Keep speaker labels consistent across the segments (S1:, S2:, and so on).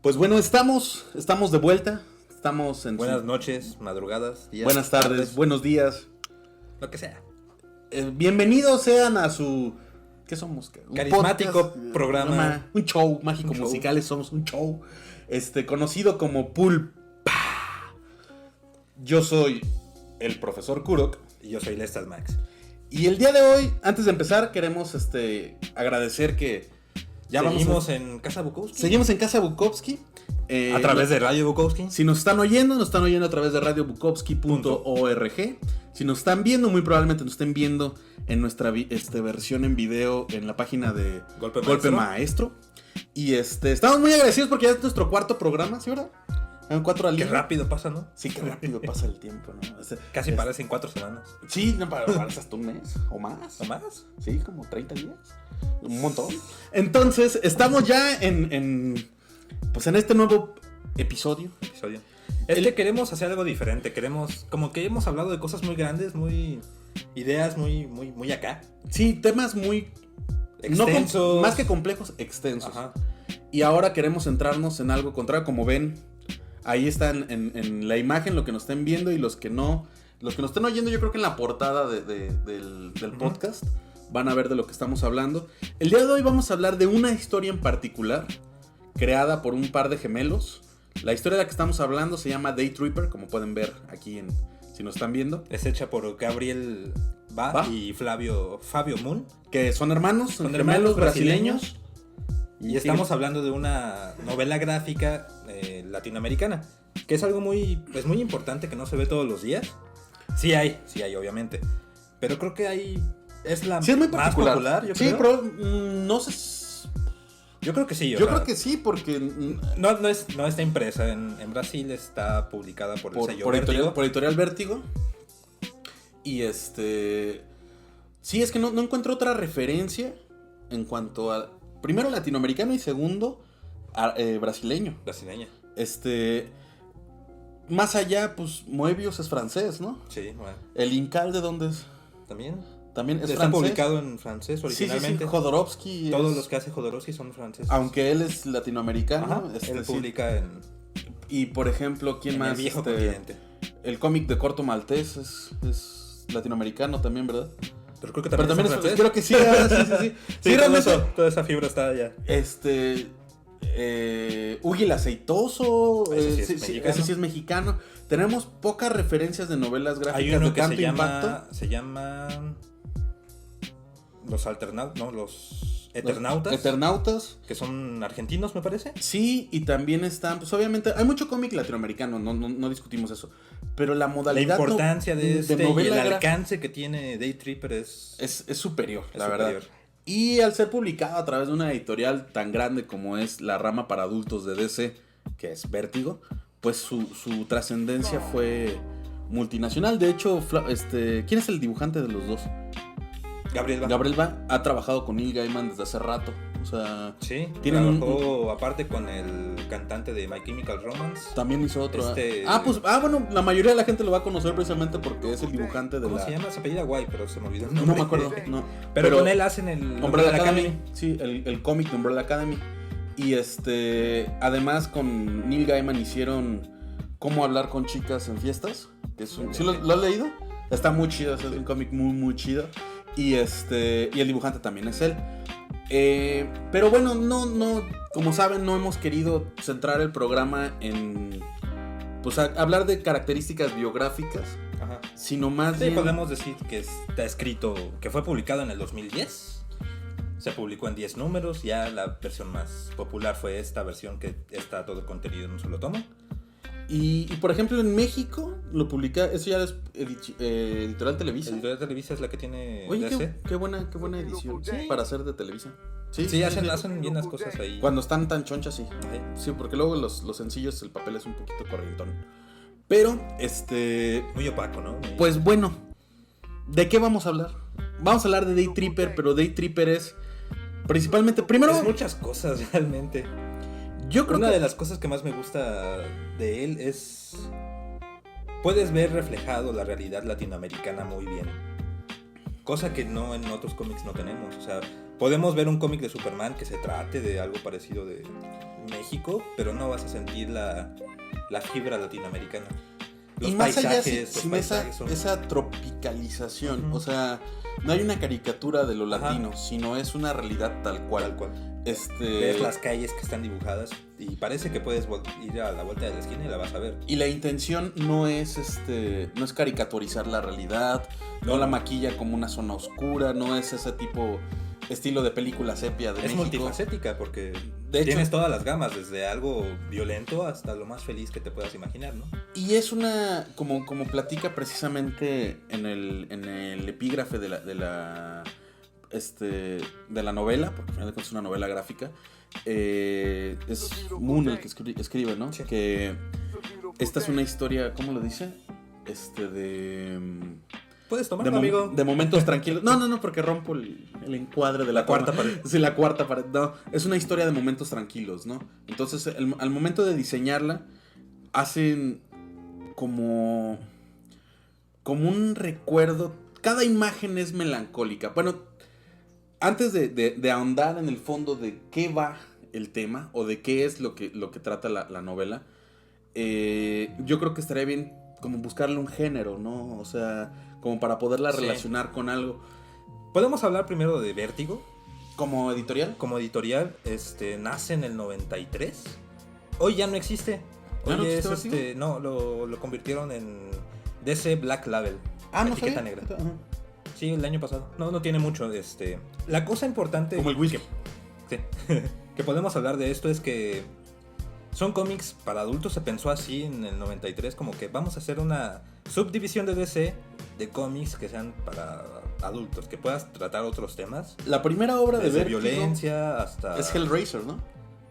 S1: Pues bueno, estamos de vuelta. Estamos en
S2: Buenas noches, madrugadas, días.
S1: Buenas tardes, buenos días.
S2: Lo que sea.
S1: Bienvenidos sean a su... ¿Qué somos? Un
S2: carismático
S1: podcast,
S2: programa.
S1: Un show mágico musicales. Somos un show conocido como Pulpa. Yo soy el profesor Kurok.
S2: Y yo soy Lestat Max.
S1: Y el día de hoy, antes de empezar, queremos agradecer que
S2: ya seguimos en Casa Bukowski.
S1: Seguimos en Casa Bukowski.
S2: A través de Radio Bukowski.
S1: Si nos están oyendo a través de radiobukowski.org. Si nos están viendo, muy probablemente nos estén viendo en nuestra versión en video en la página de Golpe Maestro. Y estamos muy agradecidos porque ya es nuestro cuarto programa, ¿sí, verdad?
S2: Qué rápido pasa, ¿no?
S1: Sí, qué rápido pasa el tiempo, ¿no?
S2: Casi parecen 4 semanas.
S1: Sí, no, parece hasta un mes o más.
S2: ¿O más?
S1: Sí, como 30 días. Un montón. Entonces, estamos ya en este nuevo episodio.
S2: Queremos hacer algo diferente. Como que hemos hablado de cosas muy grandes, ideas muy acá.
S1: Sí, temas muy
S2: extensos.
S1: Más que complejos, extensos.
S2: Ajá.
S1: Y ahora queremos centrarnos en algo contrario. Como ven, ahí están en la imagen lo que nos estén viendo y los que nos estén oyendo, yo creo que en la portada del podcast van a ver de lo que estamos hablando. El día de hoy vamos a hablar de una historia en particular creada por un par de gemelos. La historia de la que estamos hablando se llama Day Tripper, como pueden ver aquí si nos están viendo.
S2: Es hecha por Gabriel Ba y Fabio Moon,
S1: que son hermanos, son gemelos brasileños.
S2: Y estamos hablando de una novela gráfica latinoamericana, que es algo muy importante que no se ve todos los días. Sí hay, obviamente. Pero creo que es la
S1: muy
S2: más popular, yo creo.
S1: Sí, pero no sé.
S2: Yo creo que sí.
S1: Yo creo que sí, porque
S2: no está impresa en Brasil, está publicada por el sello Vértigo.
S1: Por Editorial Vértigo. Y sí, es que no encuentro otra referencia en cuanto a, primero, latinoamericano y segundo, brasileño.
S2: Brasileña.
S1: Más allá, pues Moebius es francés, ¿no?
S2: Sí, bueno.
S1: El Incal, ¿de dónde es?
S2: También
S1: es
S2: está
S1: francés.
S2: Publicado en francés originalmente.
S1: Sí. Jodorowsky.
S2: Todos los que hace Jodorowsky son franceses.
S1: Aunque él es latinoamericano.
S2: Ajá, él publica en...
S1: Y por ejemplo, ¿quién más?
S2: El viejo continente.
S1: El cómic de Corto Maltés es latinoamericano también, ¿verdad?
S2: Pero creo que también es francés.
S1: Creo que sí. Sí,
S2: realmente. Toda esa fibra está allá.
S1: Hugo el Aceitoso.
S2: Ese
S1: sí es mexicano. Tenemos pocas referencias de novelas gráficas.
S2: Hay uno
S1: de
S2: que
S1: tanto impacto.
S2: se llama los Eternautas. Que son argentinos, me parece.
S1: Sí, y también están, pues obviamente, hay mucho cómic latinoamericano, no discutimos eso. Pero la modalidad.
S2: La importancia de
S1: novela
S2: y el alcance que tiene Day Tripper es
S1: superior, la verdad. Y al ser publicado a través de una editorial tan grande como es la rama para adultos de DC, que es Vértigo, pues su trascendencia fue multinacional. De hecho, ¿quién es el dibujante de los dos? Gabriel Ba ha trabajado con Neil Gaiman desde hace rato. O sea,
S2: sí, trabajó aparte con el cantante de My Chemical Romance.
S1: También hizo otro. Bueno, la mayoría de la gente lo va a conocer precisamente porque es el dibujante de
S2: ¿Cómo se llama? Se apellida Guay, pero se me olvidó el nombre.
S1: No me acuerdo, no.
S2: Pero con él hacen el
S1: Umbrella Academy. Sí, el cómic de Umbrella Academy. Y además con Neil Gaiman hicieron Cómo hablar con chicas en fiestas. Que es ¿sí lo has leído? Está muy chido, es un cómic muy, muy chido. Y el dibujante también es él. Pero bueno, no, como saben, no hemos querido centrar el programa en hablar de características biográficas.
S2: Ajá.
S1: Sino más
S2: bien. Podemos decir que está escrito, que fue publicado en el 2010. Se publicó en 10 números. Ya la versión más popular fue esta versión que está todo contenido en un solo tomo.
S1: Y por ejemplo en México lo publica, eso ya es Editorial Televisa.
S2: Editorial Televisa es la que tiene.
S1: Oye, qué buena edición para hacer de Televisa.
S2: Sí, hacen bien las cosas ahí.
S1: Cuando están tan chonchas, sí. Sí, porque luego los sencillos, el papel es un poquito corrientón. Pero,
S2: muy opaco, ¿no?
S1: Pues bueno, ¿de qué vamos a hablar? Vamos a hablar de Day Tripper, pero Day Tripper es principalmente, primero...
S2: Es muchas cosas, realmente.
S1: Yo creo
S2: Una de las cosas que más me gusta de él es... Puedes ver reflejado la realidad latinoamericana muy bien. Cosa que en otros cómics no tenemos. O sea, podemos ver un cómic de Superman que se trate de algo parecido de México, pero no vas a sentir la fibra latinoamericana. Los
S1: y más allá,
S2: paisajes,
S1: sin esa tropicalización,
S2: uh-huh.
S1: O sea, no hay una caricatura de lo
S2: Ajá.
S1: latino, sino es una realidad tal cual.
S2: Tal cual. Ves las calles que están dibujadas y parece que puedes ir a la vuelta de la esquina y la vas a ver.
S1: Y la intención no es no es caricaturizar la realidad, no la maquilla como una zona oscura, no es ese tipo estilo de película sepia de
S2: es
S1: México.
S2: multifacética porque
S1: De hecho,
S2: tienes todas las gamas, desde algo violento hasta lo más feliz que te puedas imaginar, ¿no?
S1: y es una, como platica precisamente en el epígrafe de la novela, porque al final de cuentas es una novela gráfica, es Moon el que escribe, ¿no?
S2: Sí.
S1: Que esta es una historia, ¿cómo lo dice?
S2: Puedes tomarlo, amigo.
S1: De momentos tranquilos. No, porque rompo el encuadre de la
S2: cuarta
S1: toma.
S2: pared.
S1: Sí, la cuarta pared. No, es una historia de momentos tranquilos, ¿no? Entonces, al momento de diseñarla, hacen como un recuerdo. Cada imagen es melancólica. Bueno, antes de ahondar en el fondo de qué va el tema o de qué es lo que trata la novela, yo creo que estaría bien como buscarle un género, ¿no? O sea, como para poderla relacionar con algo.
S2: Podemos hablar primero de Vértigo.
S1: ¿Como editorial?
S2: Como editorial, nace en el 93. Hoy ya no existe. Hoy
S1: ¿No
S2: es
S1: existe
S2: no, lo convirtieron en DC Black Label.
S1: Ah, no
S2: etiqueta
S1: sabía.
S2: negra. Sí, el año pasado. No tiene mucho. La cosa importante.
S1: Como el whisky.
S2: Que podemos hablar de esto es que son cómics para adultos. Se pensó así en el 93, como que vamos a hacer una subdivisión de DC de cómics que sean para adultos, que puedas tratar otros temas.
S1: La primera obra de
S2: Desde
S1: Vértigo
S2: violencia hasta
S1: es Hellraiser, ¿no?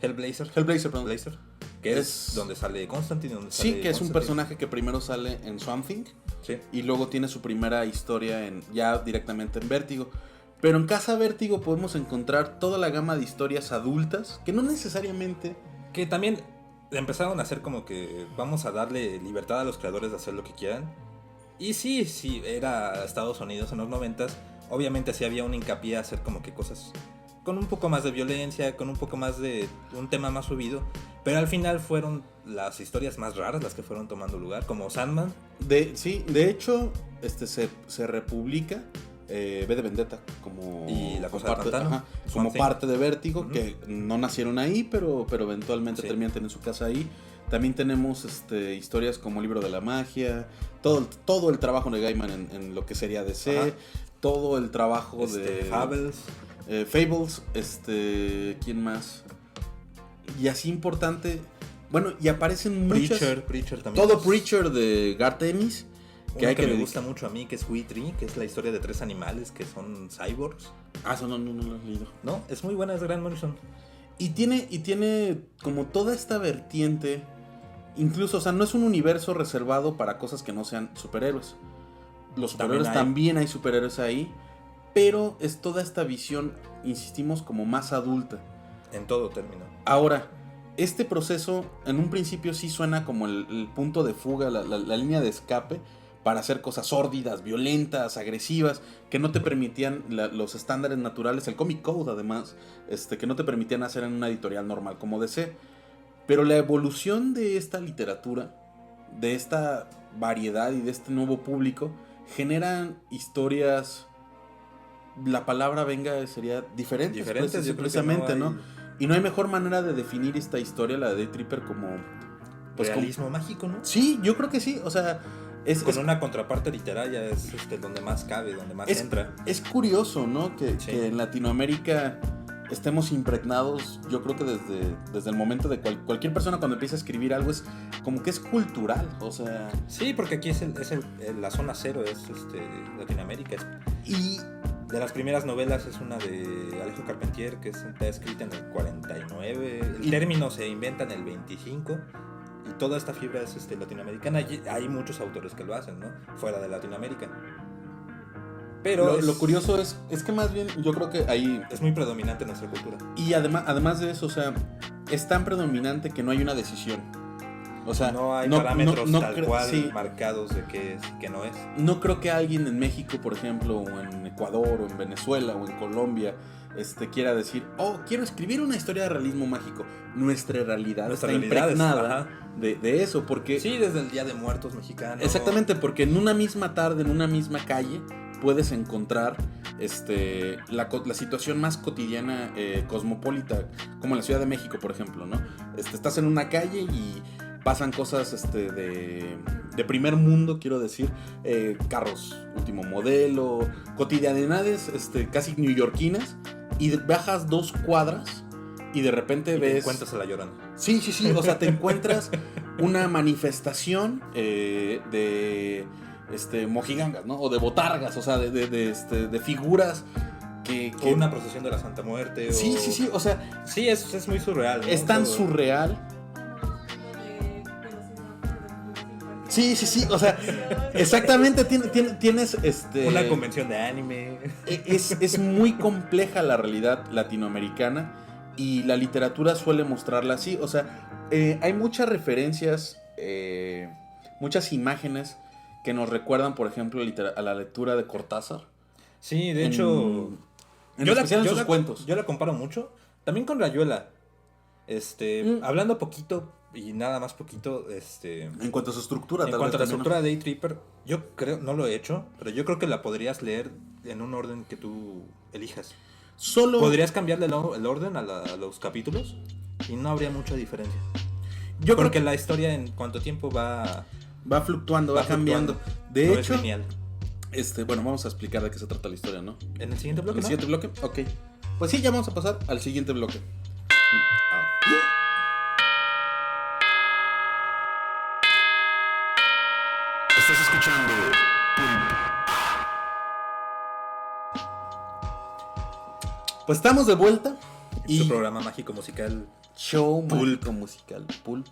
S2: Hellblazer,
S1: Perdón.
S2: Blazer, que es donde sale Constantine.
S1: Sí, que es un personaje que primero sale en Swamp Thing.
S2: Sí.
S1: Y luego tiene su primera historia ya directamente en Vértigo. Pero en Casa Vértigo podemos encontrar toda la gama de historias adultas que no necesariamente...
S2: Que también empezaron a hacer como que vamos a darle libertad a los creadores de hacer lo que quieran. Y sí, era Estados Unidos en los 90s. Obviamente sí había un hincapié a hacer como que cosas con un poco más de violencia, con un poco más de un tema más subido. Pero al final fueron las historias más raras las que fueron tomando lugar, como Sandman.
S1: De hecho, se republica V de Vendetta como,
S2: y La Cosa
S1: parte,
S2: del Pantano,
S1: ajá, como parte de Vértigo,
S2: uh-huh.
S1: que no nacieron ahí, pero eventualmente
S2: Sí.
S1: terminan teniendo su casa ahí. También tenemos historias como Libro de la Magia, todo el trabajo de Gaiman en lo que sería DC,
S2: Ajá.
S1: todo el trabajo de
S2: Fables,
S1: Fables, ¿quién más? Y así importante, bueno, y aparecen muchas...
S2: Preacher también.
S1: Todo Preacher de Garth Ennis.
S2: Que me gusta mucho a mí, que es We Tree, que es la historia de 3 animales que son cyborgs.
S1: Ah, eso no lo he leído.
S2: No, es muy buena, es Grant Morrison.
S1: Y tiene como toda esta vertiente, incluso, o sea, no es un universo reservado para cosas que no sean superhéroes. Los superhéroes también hay superhéroes ahí, pero es toda esta visión, insistimos, como más adulta.
S2: En todo término.
S1: Ahora, este proceso en un principio sí suena como el punto de fuga, la línea de escape para hacer cosas sórdidas, violentas, agresivas, que no te permitían los estándares naturales, el Comic Code además, que no te permitían hacer en una editorial normal como DC. Pero la evolución de esta literatura, de esta variedad y de este nuevo público, generan historias, la palabra sería diferentes precisamente, ¿no? Y no hay mejor manera de definir esta historia, la de Tripper, como...
S2: Pues realismo mágico, ¿no?
S1: Sí, yo creo que sí, o sea...
S2: Con una contraparte literaria es donde más cabe, donde más entra.
S1: Es curioso, ¿no? Que en Latinoamérica estemos impregnados, yo creo que desde el momento de cualquier persona cuando empieza a escribir algo es como que es cultural, o sea...
S2: Sí, porque aquí es la zona cero, es Latinoamérica. Y de las primeras novelas es una de Alejo Carpentier, que está escrita en el 49. El término se inventa en el 25. Y toda esta fibra es latinoamericana. Hay muchos autores que lo hacen, ¿no? Fuera de Latinoamérica. Pero
S1: lo curioso es que más bien yo creo que ahí...
S2: Es muy predominante en nuestra cultura.
S1: Y además de eso, o sea, es tan predominante que no hay una decisión. O sea,
S2: no hay parámetros tal cual marcados de qué es y qué no es.
S1: No creo que alguien en México, por ejemplo, o en Ecuador, o en Venezuela, o en Colombia, quiera decir, quiero escribir una historia de realismo mágico. Nuestra realidad
S2: Nuestra
S1: está
S2: realidad
S1: impregnada de eso, porque...
S2: Sí, desde el Día de Muertos mexicano.
S1: Exactamente, porque en una misma tarde, en una misma calle, puedes encontrar la situación más cotidiana, cosmopolita, como en la Ciudad de México, por ejemplo, ¿no? Estás en una calle y pasan cosas de primer mundo, quiero decir, carros último modelo, cotidianidades casi neoyorquinas, y bajas 2 cuadras y de repente ves...
S2: te encuentras a La Llorona.
S1: Sí, o sea, te encuentras una manifestación de mojigangas, ¿no? O de botargas, o sea, de figuras que...
S2: O una procesión de la Santa Muerte.
S1: Sí, o sea...
S2: Sí, es muy surreal, ¿no?
S1: Es tan surreal. Sí, o sea, exactamente, tienes
S2: una convención de anime.
S1: Es muy compleja la realidad latinoamericana y la literatura suele mostrarla así, o sea, hay muchas referencias, muchas imágenes que nos recuerdan, por ejemplo, a la lectura de Cortázar.
S2: Sí, de hecho,
S1: en especial en sus cuentos.
S2: Yo la comparo mucho, también con Rayuela. Hablando poquito y nada más poquito,
S1: en cuanto a su estructura,
S2: en cuanto a la estructura de Day Tripper, yo creo, no lo he hecho, pero yo creo que la podrías leer en un orden que tú elijas.
S1: Solo
S2: podrías cambiarle el orden a los capítulos y no habría mucha diferencia. Porque la historia en cuánto tiempo va
S1: fluctuando, va cambiando. De
S2: no
S1: hecho,
S2: es lineal.
S1: Bueno, vamos a explicar de qué se trata la historia, ¿no?
S2: ¿En el siguiente bloque?
S1: ¿En el siguiente bloque? Ok. Pues sí, ya vamos a pasar al siguiente bloque. Estás escuchando Pues estamos de vuelta.
S2: Y su programa mágico musical.
S1: Show mágico musical Pulp.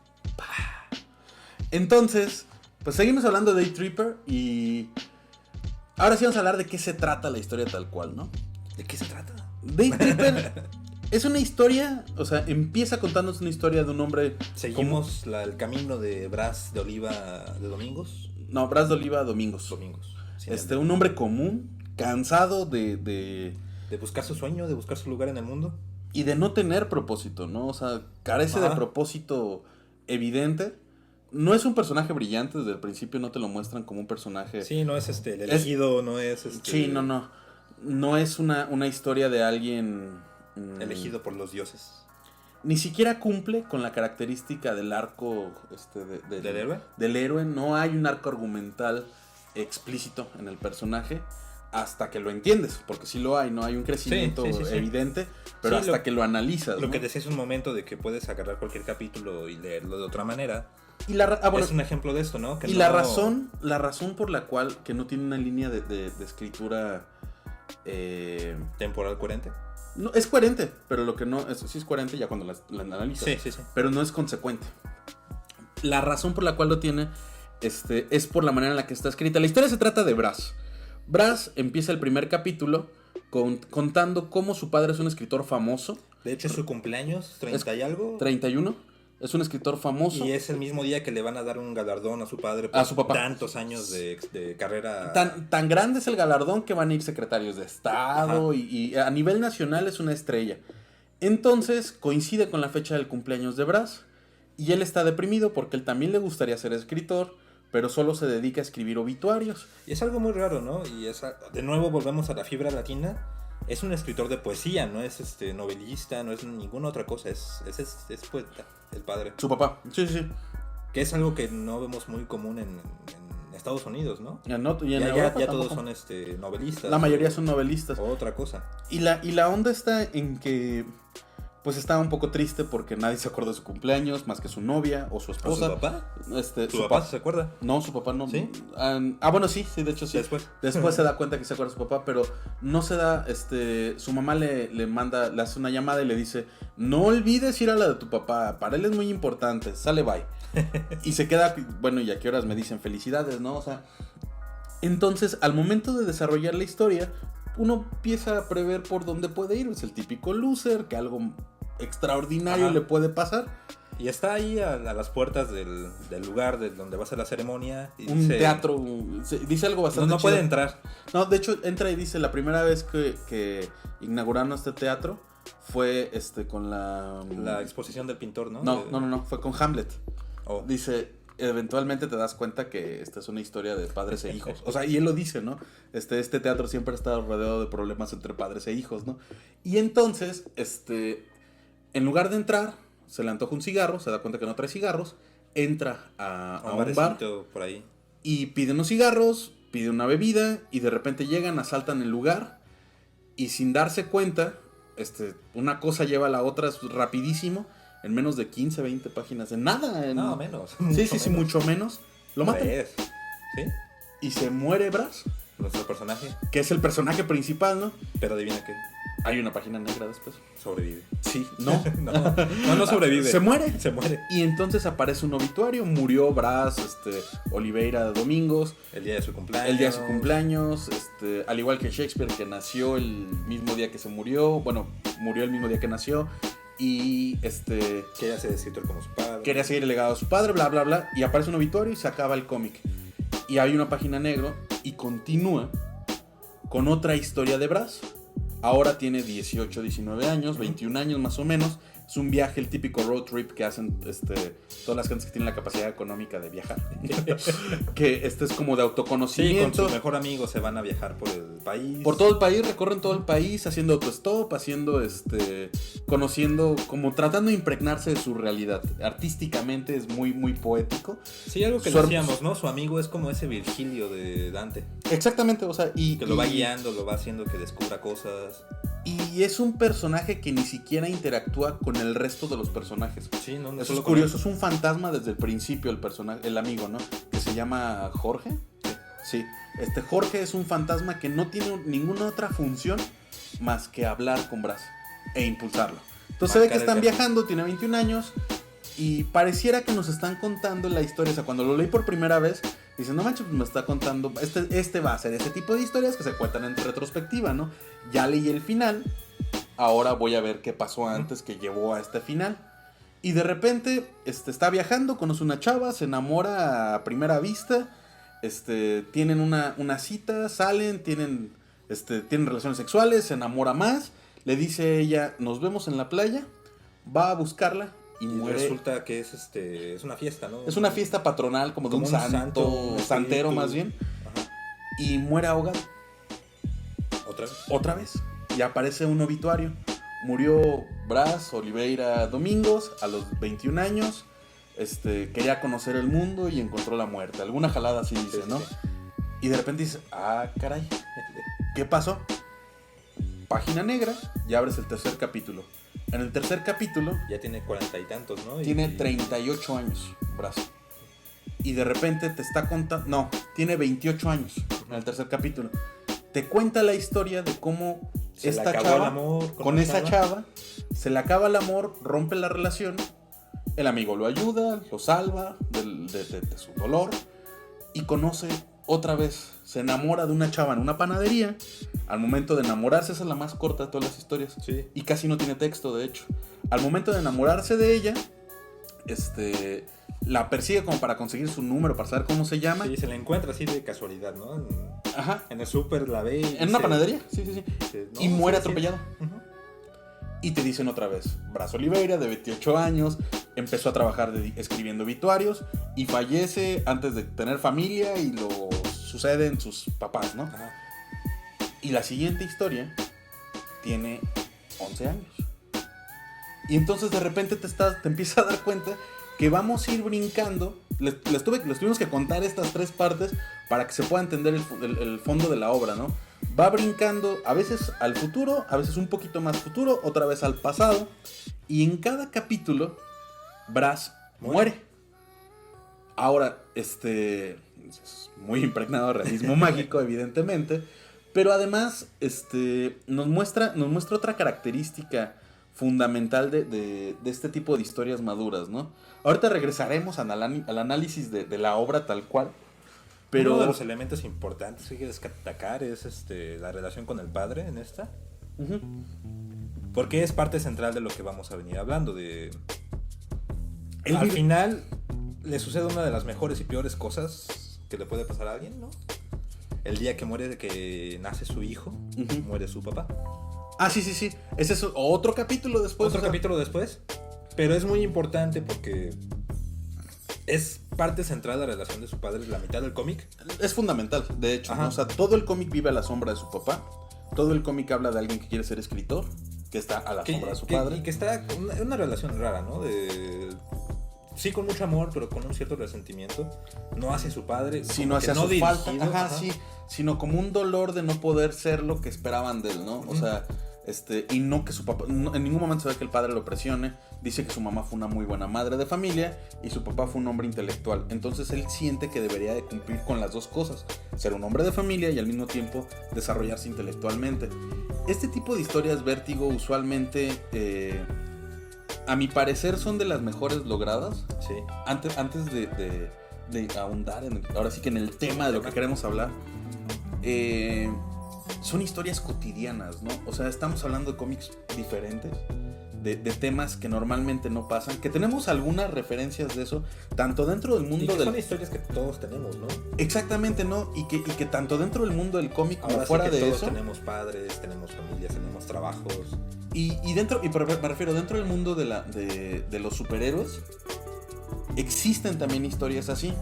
S1: Entonces, pues seguimos hablando de Day Tripper y ahora sí vamos a hablar de qué se trata la historia tal cual, ¿no?
S2: ¿De qué se trata?
S1: Day Tripper es una historia, o sea, empieza contándonos una historia de un hombre...
S2: ¿Seguimos el camino de Bras de Oliva de Domingos?
S1: No, Bras de Oliva Domingos. Sí, un hombre común, cansado de
S2: buscar su sueño, de buscar su lugar en el mundo.
S1: Y de no tener propósito, ¿no? O sea, carece de propósito evidente. No es un personaje brillante, desde el principio no te lo muestran como un personaje...
S2: Sí, no es el elegido, no es
S1: Sí, no. No es una historia de alguien...
S2: elegido por los dioses.
S1: Ni siquiera cumple con la característica del arco
S2: ¿Del héroe?
S1: Del héroe. No hay un arco argumental explícito en el personaje hasta que lo entiendes, porque sí lo hay, no hay un crecimiento evidente, pero hasta que lo analizas.
S2: Lo que decías un momento de que puedes agarrar cualquier capítulo y leerlo de otra manera.
S1: Y
S2: es un ejemplo de esto, ¿no? Que
S1: la razón por la cual que no tiene una línea de escritura
S2: temporal coherente.
S1: No, es coherente, pero lo que no es, sí es coherente ya cuando la analizas.
S2: Sí.
S1: Pero no es consecuente. La razón por la cual lo tiene es por la manera en la que está escrita. La historia se trata de Bras. Bras empieza el primer capítulo contando cómo su padre es un escritor famoso.
S2: De hecho es su cumpleaños, 30 y algo.
S1: 31. Es un escritor famoso.
S2: Y es el mismo día que le van a dar un galardón a su padre por
S1: su papá.
S2: Tantos años de carrera.
S1: Tan grande es el galardón que van a ir secretarios de Estado y a nivel nacional es una estrella. Entonces coincide con la fecha del cumpleaños de Bras y él está deprimido porque él también le gustaría ser escritor, pero solo se dedica a escribir obituarios.
S2: Y es algo muy raro, ¿no? Y de nuevo volvemos a la fibra latina. Es un escritor de poesía, no es novelista, no es ninguna otra cosa, es poeta, el padre.
S1: Su papá, sí.
S2: Que es algo que no vemos muy común en Estados Unidos, ¿no?
S1: Ya
S2: todos son novelistas.
S1: La mayoría son novelistas.
S2: O otra cosa.
S1: Y la onda está en que pues estaba un poco triste porque nadie se acuerda de su cumpleaños más que su novia o su esposa.
S2: ¿O su papá?
S1: ¿Su
S2: papá se acuerda?
S1: No, su papá no.
S2: ¿Sí?
S1: Bueno, sí, de hecho sí. Después se da cuenta que se acuerda de su papá, pero no se da, su mamá le hace una llamada y le dice, no olvides ir a la de tu papá, para él es muy importante, sale bye. Y se queda, bueno, ¿y a qué horas me dicen felicidades, no? O sea, entonces al momento de desarrollar la historia, uno empieza a prever por dónde puede ir. Es el típico loser, que algo extraordinario le puede pasar.
S2: Y está ahí a las puertas del lugar donde va a ser la ceremonia. Y
S1: un teatro, dice algo bastante
S2: no
S1: chido.
S2: puede entrar.
S1: No, de hecho entra y dice, la primera vez que inauguraron este teatro fue con
S2: la exposición del pintor, ¿no?
S1: No, fue con Hamlet.
S2: Oh.
S1: Dice, eventualmente te das cuenta que esta es una historia de padres e hijos. O sea, y él lo dice, ¿no? Este teatro siempre ha estado rodeado de problemas entre padres e hijos, ¿no? Y entonces, en lugar de entrar, se le antoja un cigarro, se da cuenta que no trae cigarros, entra a un bar
S2: por ahí
S1: y pide unos cigarros, pide una bebida y de repente llegan, asaltan el lugar y sin darse cuenta, una cosa lleva a la otra rapidísimo, en menos de 15, 20 páginas, en nada.
S2: No, menos.
S1: Sí, mucho menos. Lo matan.
S2: ¿Sí?
S1: Y se muere Brass.
S2: Nuestro personaje.
S1: Que es el personaje principal, ¿no?
S2: Pero adivina qué.
S1: Hay una página negra después.
S2: Sobrevive.
S1: Sí, no.
S2: no sobrevive.
S1: Se muere.
S2: Se muere.
S1: Y entonces aparece un obituario. Murió Brass, Oliveira Domingos.
S2: El día de su cumpleaños.
S1: Al igual que Shakespeare, que nació el mismo día que se murió. Bueno, murió el mismo día que nació. Y
S2: quería ser escritor como su padre.
S1: Quería seguir el legado de su padre, bla, bla, bla. Y aparece un obituario y se acaba el cómic. Y hay una página negra y continúa con otra historia de Brass. Ahora tiene 18, 19 años, 21 años más o menos. Es un viaje, el típico road trip que hacen todas las gentes que tienen la capacidad económica de viajar. Que es como de autoconocimiento.
S2: Sí, con su mejor amigo se van a viajar por el país.
S1: Por todo el país, recorren todo el país haciendo autostop, haciendo conociendo, como tratando de impregnarse de su realidad. Artísticamente es muy, muy poético.
S2: Sí, algo que decíamos, ¿no? Su amigo es como ese Virgilio de Dante.
S1: Exactamente, o sea,
S2: que lo va guiando, lo va haciendo que descubra cosas.
S1: Y es un personaje que ni siquiera interactúa con el resto de los personajes.
S2: Sí, no
S1: eso es curioso, es un fantasma desde el principio el amigo, ¿no? Que se llama Jorge. Sí. Jorge es un fantasma que no tiene ninguna otra función más que hablar con Brass e impulsarlo. Entonces se ve que están viajando, tiene 21 años y pareciera que nos están contando la historia. O sea, cuando lo leí por primera vez, dice, no manches, pues me está contando, va a ser ese tipo de historias que se cuentan en retrospectiva, ¿no? Ya leí el final, ahora voy a ver qué pasó antes que llevó a este final. Y de repente, está viajando, conoce una chava, se enamora a primera vista, tienen una cita, salen, tienen relaciones sexuales, se enamora más, le dice ella, nos vemos en la playa, va a buscarla. Y muere.
S2: Resulta que es una fiesta, ¿no?
S1: Es una fiesta patronal, como de un santo, santero más bien.
S2: Ajá.
S1: Y muere ahogado.
S2: ¿Otra vez?
S1: Y aparece un obituario. Murió Brass Oliveira Domingos a los 21 años. Quería conocer el mundo y encontró la muerte. Alguna jalada así dice, ¿no? Y de repente dice, caray, ¿qué pasó? Página negra y abres el tercer capítulo. En el tercer capítulo...
S2: Ya tiene 40 y tantos, ¿no?
S1: Tiene 38 años, Brass. Y de repente te está contando... No, tiene 28 años en el tercer capítulo. Te cuenta la historia de cómo esta chava... Con esa chava, se le acaba el amor, rompe la relación. El amigo lo ayuda, lo salva de su dolor. Y conoce otra vez, se enamora de una chava en una panadería. Al momento de enamorarse, esa es la más corta de todas las historias.
S2: Sí.
S1: Y casi no tiene texto, de hecho. Al momento de enamorarse de ella, la persigue como para conseguir su número, para saber cómo se llama.
S2: Sí, se la encuentra así de casualidad, ¿no?
S1: Ajá.
S2: En el súper la ve.
S1: En una panadería, sí. Y muere atropellado.
S2: Uh-huh.
S1: Y te dicen otra vez, Brass Oliveira, de 28 años, empezó a trabajar escribiendo obituarios y fallece antes de tener familia y lo suceden sus papás, ¿no?
S2: Ajá.
S1: Y la siguiente historia tiene 11 años. Y entonces de repente te empiezas a dar cuenta que vamos a ir brincando. Les tuvimos que contar estas tres partes para que se pueda entender el fondo de la obra, ¿no? Va brincando a veces al futuro, a veces un poquito más futuro, otra vez al pasado. Y en cada capítulo, Brass muere. Ahora, es muy impregnado de realismo mágico, evidentemente. Pero además, nos muestra otra característica fundamental de este tipo de historias maduras, ¿no? Ahorita regresaremos al análisis de la obra tal cual. Pero
S2: uno de los elementos importantes que hay que destacar es la relación con el padre en esta.
S1: Uh-huh.
S2: Porque es parte central de lo que vamos a venir hablando, Al final le sucede una de las mejores y peores cosas que le puede pasar a alguien, ¿no? El día que nace su hijo, muere su papá.
S1: Sí. Ese es otro capítulo después.
S2: Capítulo después. Pero es muy importante porque es parte central de la relación de su padre, la mitad del cómic.
S1: Es fundamental, de hecho, ¿no? O sea, todo el cómic vive a la sombra de su papá. Todo el cómic habla de alguien que quiere ser escritor, que está a la sombra de su padre.
S2: Y que está en una relación rara, ¿no? Sí, con mucho amor, pero con un cierto resentimiento. No hacia su padre,
S1: sino hacia su falta. Sí. Sino como un dolor de no poder ser lo que esperaban de él, ¿no? O sea, y no que su papá, en ningún momento se ve que el padre lo presione. Dice que su mamá fue una muy buena madre de familia y su papá fue un hombre intelectual. Entonces él siente que debería de cumplir con las dos cosas: ser un hombre de familia y al mismo tiempo desarrollarse intelectualmente. Este tipo de historias, Vértigo, usualmente, a mi parecer, son de las mejores logradas.
S2: Sí.
S1: Antes de ahondar ahora sí que en el tema de lo que queremos hablar, son historias cotidianas, ¿no? O sea, estamos hablando de cómics diferentes, de temas que normalmente no pasan, que tenemos algunas referencias de eso, tanto dentro del mundo
S2: son historias que todos tenemos, ¿no?
S1: Exactamente, ¿no? Y que tanto dentro del mundo del cómic como
S2: ahora
S1: fuera
S2: sí que
S1: de
S2: todos
S1: eso.
S2: Tenemos padres, tenemos familias, tenemos trabajos.
S1: Pero me refiero, dentro del mundo de los superhéroes, existen también historias así.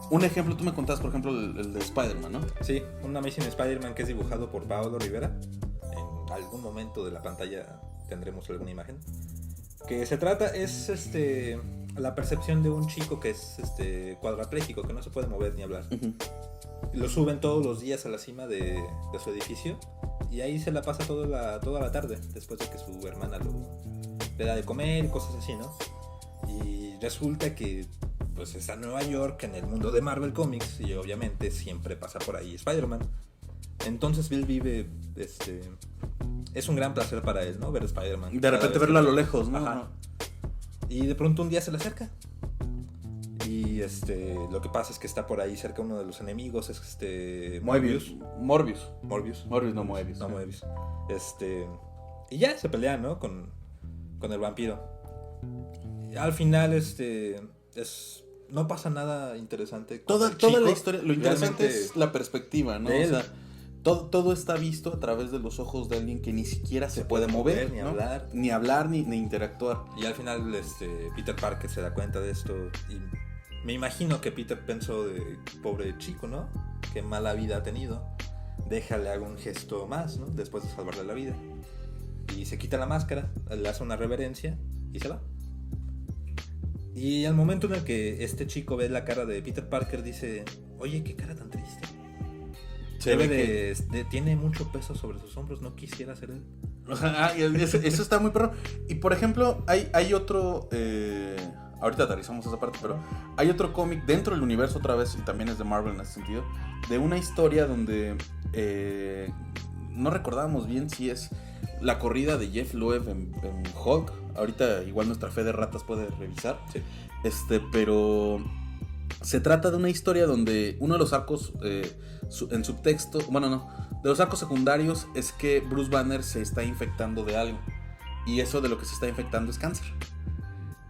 S1: Un ejemplo, tú me contabas, por ejemplo, el de Spider-Man, ¿no?
S2: Sí, un Amazing Spider-Man que es dibujado por Paolo Rivera. En algún momento de la pantalla tendremos alguna imagen. Que se trata, es la percepción de un chico que es cuadrapléjico, que no se puede mover ni hablar.
S1: Uh-huh.
S2: Lo suben todos los días a la cima de su edificio y ahí se la pasa toda la tarde, después de que su hermana le da de comer y cosas así, ¿no? Y resulta que pues está en Nueva York, en el mundo de Marvel Comics, y obviamente siempre pasa por ahí Spider-Man. Entonces Bill vive, es un gran placer para él, ¿no? Ver a Spider-Man.
S1: De repente verlo a lo lejos, ¿no?
S2: Ajá. Y de pronto un día se le acerca. Y lo que pasa es que está por ahí cerca uno de los enemigos, es Morbius. Y ya se pelean, ¿no? Con el vampiro. Y al final, no pasa nada interesante.
S1: Toda la historia, lo interesante es la perspectiva, ¿no? O sea, todo está visto a través de los ojos de alguien que ni siquiera se puede mover, ¿no? Ni hablar, ni interactuar.
S2: Y al final, Peter Parker se da cuenta de esto y me imagino que Peter pensó de pobre chico, ¿no? Qué mala vida ha tenido. Déjale algún gesto más, ¿no? Después de salvarle la vida. Y se quita la máscara, le hace una reverencia y se va. Y al momento en el que este chico ve la cara de Peter Parker, dice: oye, qué cara tan triste. Tiene mucho peso sobre sus hombros, no quisiera ser él.
S1: Eso está muy perro. Y por ejemplo, hay otro... ahorita aterrizamos esa parte, pero hay otro cómic dentro del universo otra vez, y también es de Marvel en ese sentido, de una historia donde no recordábamos bien si es la corrida de Jeff Loeb en Hulk. Ahorita igual nuestra fe de ratas puede revisar.
S2: Sí.
S1: Pero se trata de una historia donde uno de los arcos en subtexto, de los arcos secundarios es que Bruce Banner se está infectando de algo, y eso de lo que se está infectando es cáncer,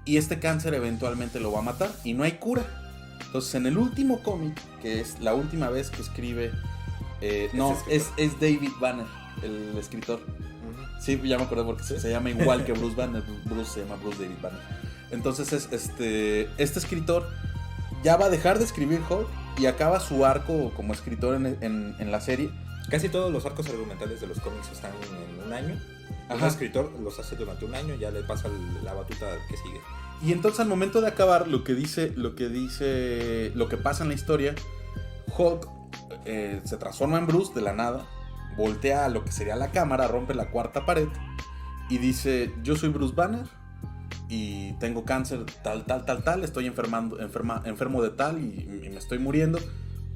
S1: y este cáncer eventualmente lo va a matar y no hay cura. Entonces en el último cómic, que es la última vez que escribe, es David Banner, el escritor. Sí, ya me acordé porque se llama igual que Bruce Banner. Bruce se llama Bruce David Banner. Entonces este escritor ya va a dejar de escribir Hulk y acaba su arco como escritor en la serie.
S2: Casi todos los arcos argumentales de los cómics están en un año. Un escritor los hace durante un año, ya le pasa la batuta que sigue.
S1: Y entonces al momento de acabar, lo que pasa en la historia, Hulk se transforma en Bruce de la nada, voltea a lo que sería la cámara, rompe la cuarta pared y dice: yo soy Bruce Banner y tengo cáncer tal, estoy enfermo de tal y me estoy muriendo,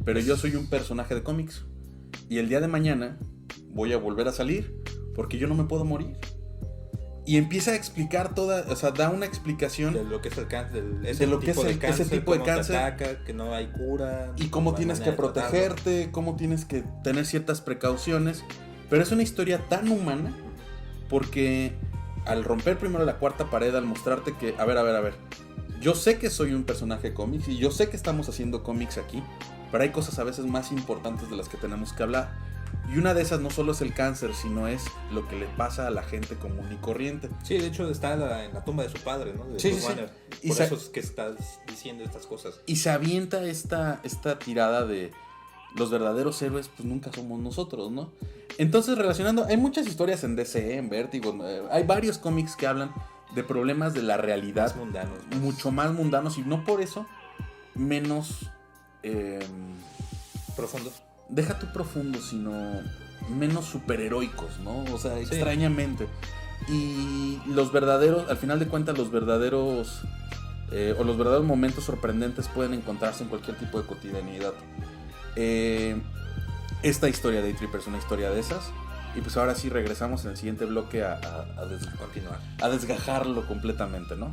S1: pero yo soy un personaje de cómics y el día de mañana voy a volver a salir porque yo no me puedo morir. Y empieza a explicar da una explicación
S2: de lo que es el cáncer,
S1: ese tipo de cáncer,
S2: ataca, que no hay cura,
S1: y cómo tienes que protegerte, cómo tienes que tener ciertas precauciones. Pero es una historia tan humana porque al romper primero la cuarta pared, al mostrarte que, a ver, yo sé que soy un personaje de cómics y yo sé que estamos haciendo cómics aquí, pero hay cosas a veces más importantes de las que tenemos que hablar. Y una de esas no solo es el cáncer, sino es lo que le pasa a la gente común y corriente.
S2: Sí, de hecho está en la tumba de su padre, ¿no? De
S1: Sí,
S2: Bruce
S1: sí,
S2: Banner.
S1: Y
S2: Por
S1: se-
S2: eso es que estás diciendo estas cosas.
S1: Y se avienta esta tirada de los verdaderos héroes, pues nunca somos nosotros, ¿no? Entonces, relacionando, hay muchas historias en DC, en Vértigo, hay varios cómics que hablan de problemas de la realidad,
S2: Más mundanos.
S1: mucho más mundanos, y no por eso menos,
S2: Profundos.
S1: deja tú profundo, sino menos superheroicos, ¿no? O sea,
S2: Sí.
S1: extrañamente. Y los verdaderos, al final de cuentas, los verdaderos momentos sorprendentes pueden encontrarse en cualquier tipo de cotidianidad. Esta historia de Day-Tripper es una historia de esas. Y pues ahora sí regresamos en el siguiente bloque
S2: Continuar.
S1: a desgajarlo completamente, ¿no?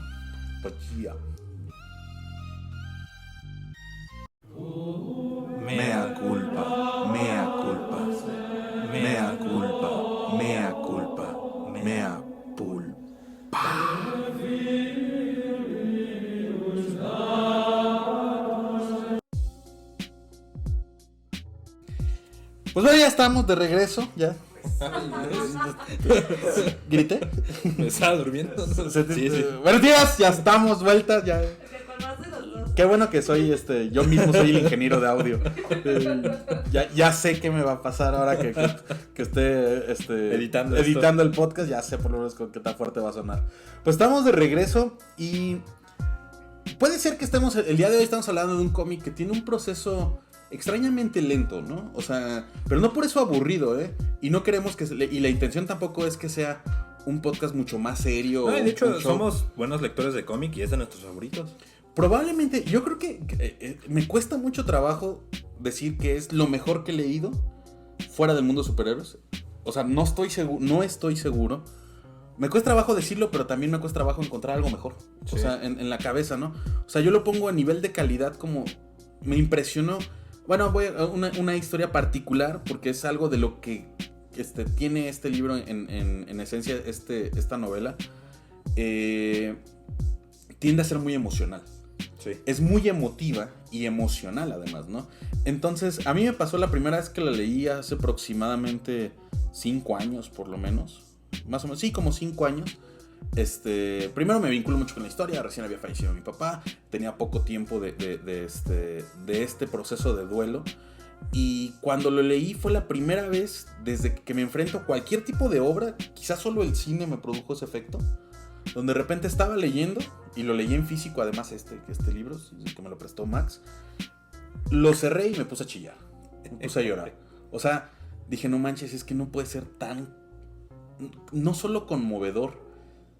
S1: Pues ya.
S3: Mea culpa, mea culpa, mea culpa, mea culpa, mea pulpa.
S1: Pues bueno, ya estamos de regreso, ya. ¿Grité?
S2: Me estaba durmiendo. Sí, sí.
S1: Buenos días, ya estamos, vueltas, ya.
S4: Te conoces los dos.
S1: Qué bueno que soy yo mismo soy el ingeniero de audio. Ya sé qué me va a pasar ahora que esté editando el podcast, ya sé por lo menos con qué tan fuerte va a sonar. Pues estamos de regreso y puede ser que el día de hoy estamos hablando de un cómic que tiene un proceso extrañamente lento, ¿no? O sea, pero no por eso aburrido, ¿eh? Y no queremos y la intención tampoco es que sea un podcast mucho más serio.
S2: No, de hecho,
S1: un show.
S2: somos buenos lectores de cómic y es de nuestros favoritos.
S1: Probablemente, yo creo que me cuesta mucho trabajo decir que es lo mejor que he leído fuera del mundo de superhéroes. O sea, no estoy seguro. Me cuesta trabajo decirlo, pero también me cuesta trabajo encontrar algo mejor.
S2: Sí.
S1: O sea, en la cabeza, ¿no? O sea, yo lo pongo a nivel de calidad como me impresionó. Bueno, voy a una historia particular porque es algo de lo que tiene este libro en esencia, esta novela. Tiende a ser muy emocional.
S2: Sí.
S1: Es muy emotiva y emocional además, ¿no? Entonces, a mí me pasó la primera vez que la leí hace aproximadamente 5 años, por lo menos. Más o menos, sí, como 5 años. Primero me vinculo mucho con la historia, recién había fallecido mi papá, tenía poco tiempo de este proceso de duelo. Y cuando lo leí fue la primera vez desde que me enfrento a cualquier tipo de obra, quizás solo el cine me produjo ese efecto. Donde de repente estaba leyendo, y lo leí en físico, además este libro, que me lo prestó Max. Lo cerré y me puse a chillar, me puse a llorar. O sea, dije, no manches, es que no puede ser tan, no solo conmovedor,